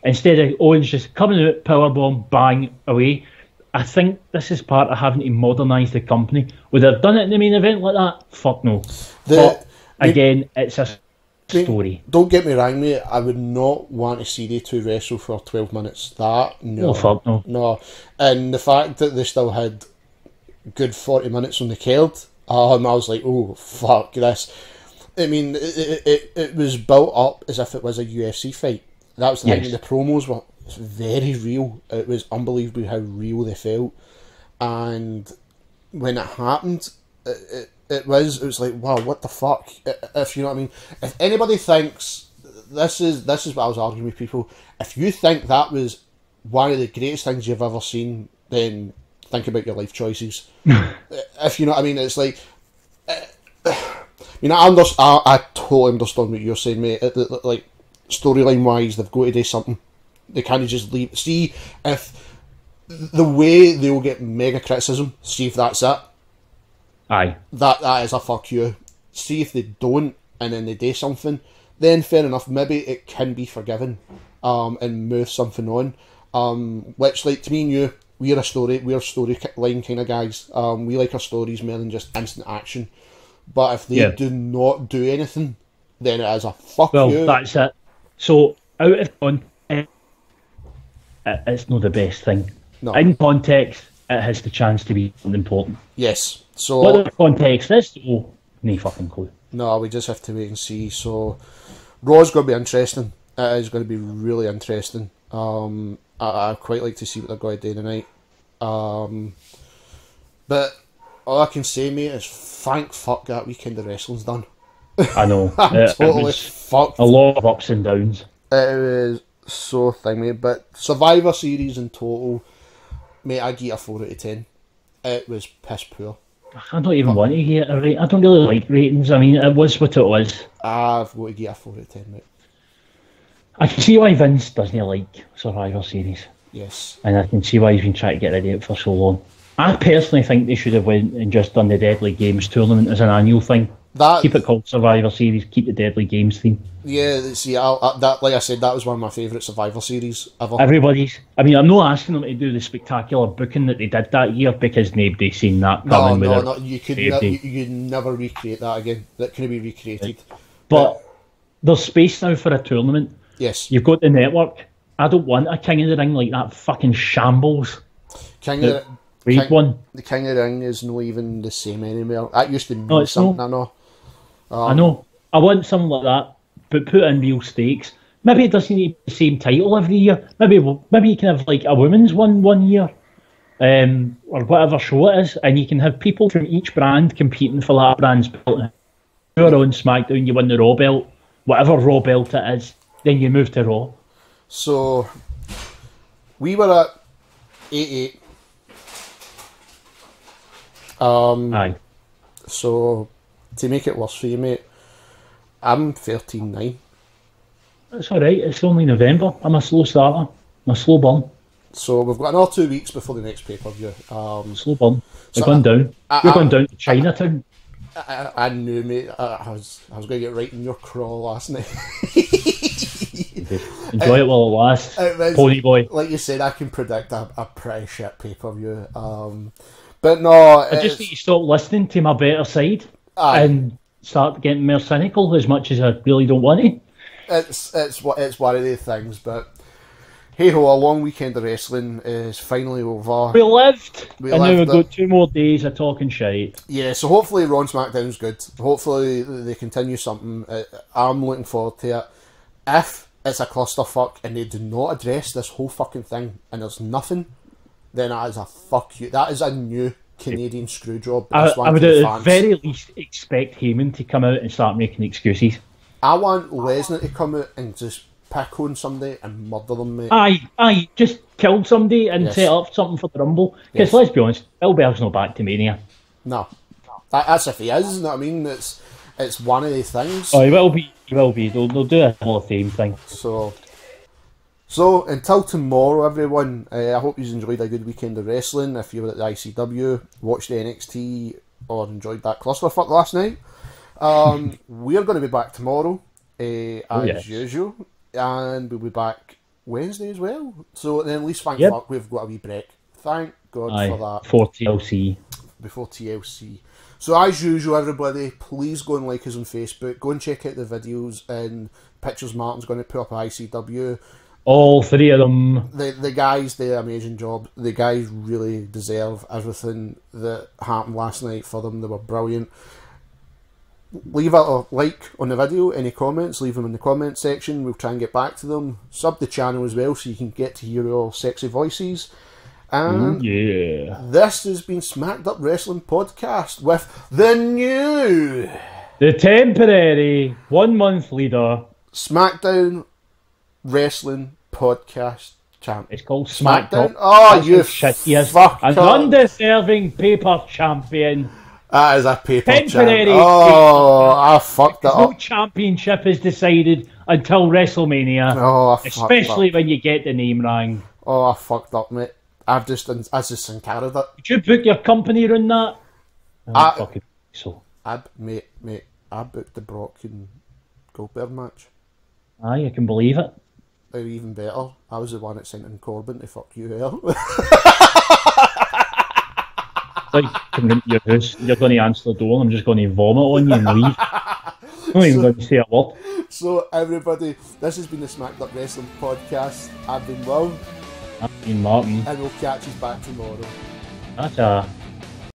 Instead of Owens just coming out, powerbomb, bang, away. I think this is part of having to modernise the company. Would they have done it in the main event like that? Fuck no. Again, it's a story. Don't get me wrong, mate. I would not want to see they two wrestle for 12 minutes. No. Oh, fuck no. No. And the fact that they still had good 40 minutes on the card, I was like, oh, fuck this. I mean, it was built up as if it was a UFC fight. That was the thing. The promos were very real. It was unbelievable how real they felt. And when it happened, it was like, wow, what the fuck? If you know what I mean. If anybody thinks this is what I was arguing with people. If you think that was one of the greatest things you've ever seen, then think about your life choices. If you know what I mean, it's like, you know, I totally understand what you're saying, mate. Like, storyline wise, they've got to do something. They can't just leave. See if the way they'll get mega criticism. See if that's it. Aye. That is a fuck you. See if they don't, and then they do something. Then fair enough. Maybe it can be forgiven, and move something on. Which, like, to me and you, we're storyline kind of guys. We like our stories more than just instant action. But if they do not do anything, then it is a fuck you. Well, that's it. So, out of context, it's not the best thing. No. In context, it has the chance to be important. Yes. So what the context is, no fucking clue. No, we just have to wait and see. So, Raw's going to be interesting. It is going to be really interesting. I quite like to see what they're going to do tonight. But all I can say, mate, is thank fuck that weekend of wrestling's done. I know. I'm totally fucked. A lot of ups and downs. It was so thing, mate. But Survivor Series in total, mate, I give it a 4 out of 10. It was piss poor. I don't even want to get a rate. I don't really like ratings. I mean, it was what it was. I've got to give it a 4 out of 10, mate. I can see why Vince doesn't like Survivor Series. Yes. And I can see why he's been trying to get rid of it for so long. I personally think they should have went and just done the Deadly Games tournament as an annual thing. Keep it called Survivor Series, keep the Deadly Games theme. Yeah, see, that, like I said, that was one of my favourite Survivor Series ever. Everybody's. I mean, I'm not asking them to do the spectacular booking that they did that year because nobody's seen that coming. No, you never recreate that again. That couldn't be recreated. But there's space now for a tournament. Yes. You've got the network. I don't want a King of the Ring like that fucking shambles. The King of the Ring is not even the same anymore. That used to mean something, I know. I know. I want something like that, but put in real stakes. Maybe it doesn't need the same title every year. Maybe you can have like a women's one year, or whatever show it is, and you can have people from each brand competing for that brand's belt. You're on SmackDown, you win the Raw belt, whatever Raw belt it is, then you move to Raw. So, we were at 8-8. Aye. So, to make it worse for you, mate, I'm 13-9. That's alright, it's only November. I'm a slow starter. I'm a slow burn. So, we've got another 2 weeks before the next pay-per-view. Slow burn. We're going down. We're going down to Chinatown. I knew, mate. I was going to get right in your crawl last night. Enjoy it while it lasts. Pony boy. Like you said, I can predict a pretty shit pay-per-view. But no... I just need to stop listening to my better side and start getting more cynical as much as I really don't want to. It's one of the things, but hey ho, a long weekend of wrestling is finally over. We lived, and now we've got 2 more days of talking shite. Yeah, so hopefully Raw and SmackDown's good. Hopefully they continue something. I'm looking forward to it. If it's a clusterfuck and they do not address this whole fucking thing and there's nothing, then that is a fuck you. That is a new Canadian screw job. I would at the very least expect Heyman to come out and start making excuses. I want Lesnar to come out and just pick on somebody and murder them, mate. Aye, just kill somebody and set up something for the Rumble. Because let's be honest, Bill Berg's not back to Mania. No. That's if he is, you know what I mean? It's one of the things. Oh, he will be. They'll do a Hall of Fame thing. So until tomorrow, everyone, I hope you enjoyed a good weekend of wrestling. If you were at the ICW, watched the NXT, or enjoyed that clusterfuck last night, we're going to be back tomorrow, as usual, and we'll be back Wednesday as well. So then at least thank fuck we've got a wee break. Thank God for that. For TLC. before TLC. So as usual, everybody, please go and like us on Facebook. Go and check out the videos and pictures Martin's going to put up at ICW. All three of them. The guys do an amazing job. The guys really deserve everything that happened last night for them. They were brilliant. Leave a like on the video. Any comments, leave them in the comment section. We'll try and get back to them. Sub the channel as well so you can get to hear our sexy voices. And this has been Smacked Up Wrestling Podcast with the temporary 1 month leader, SmackDown Wrestling Podcast champ. It's called SmackDown. Oh, you fucker. An undeserving paper champion. That is a paper temporary champ. Oh, I fucked that up. No championship is decided until WrestleMania. Oh, I especially when you get the name wrong. Oh, I fucked up, mate. I just encountered it. Did you book your company around that? I fucking so. Mate, I booked the Brock and Goldberg match. Aye, I can believe it. Or even better, I was the one that sent in Corbin to fuck you out. Like coming into your house, you're going to answer the door and I'm just going to vomit on you and leave. I'm not even going to say a word. So everybody, this has been the Smacked Up Wrestling Podcast. I've been Will. I've been Martin. And we'll catch you back tomorrow. Ta-ta.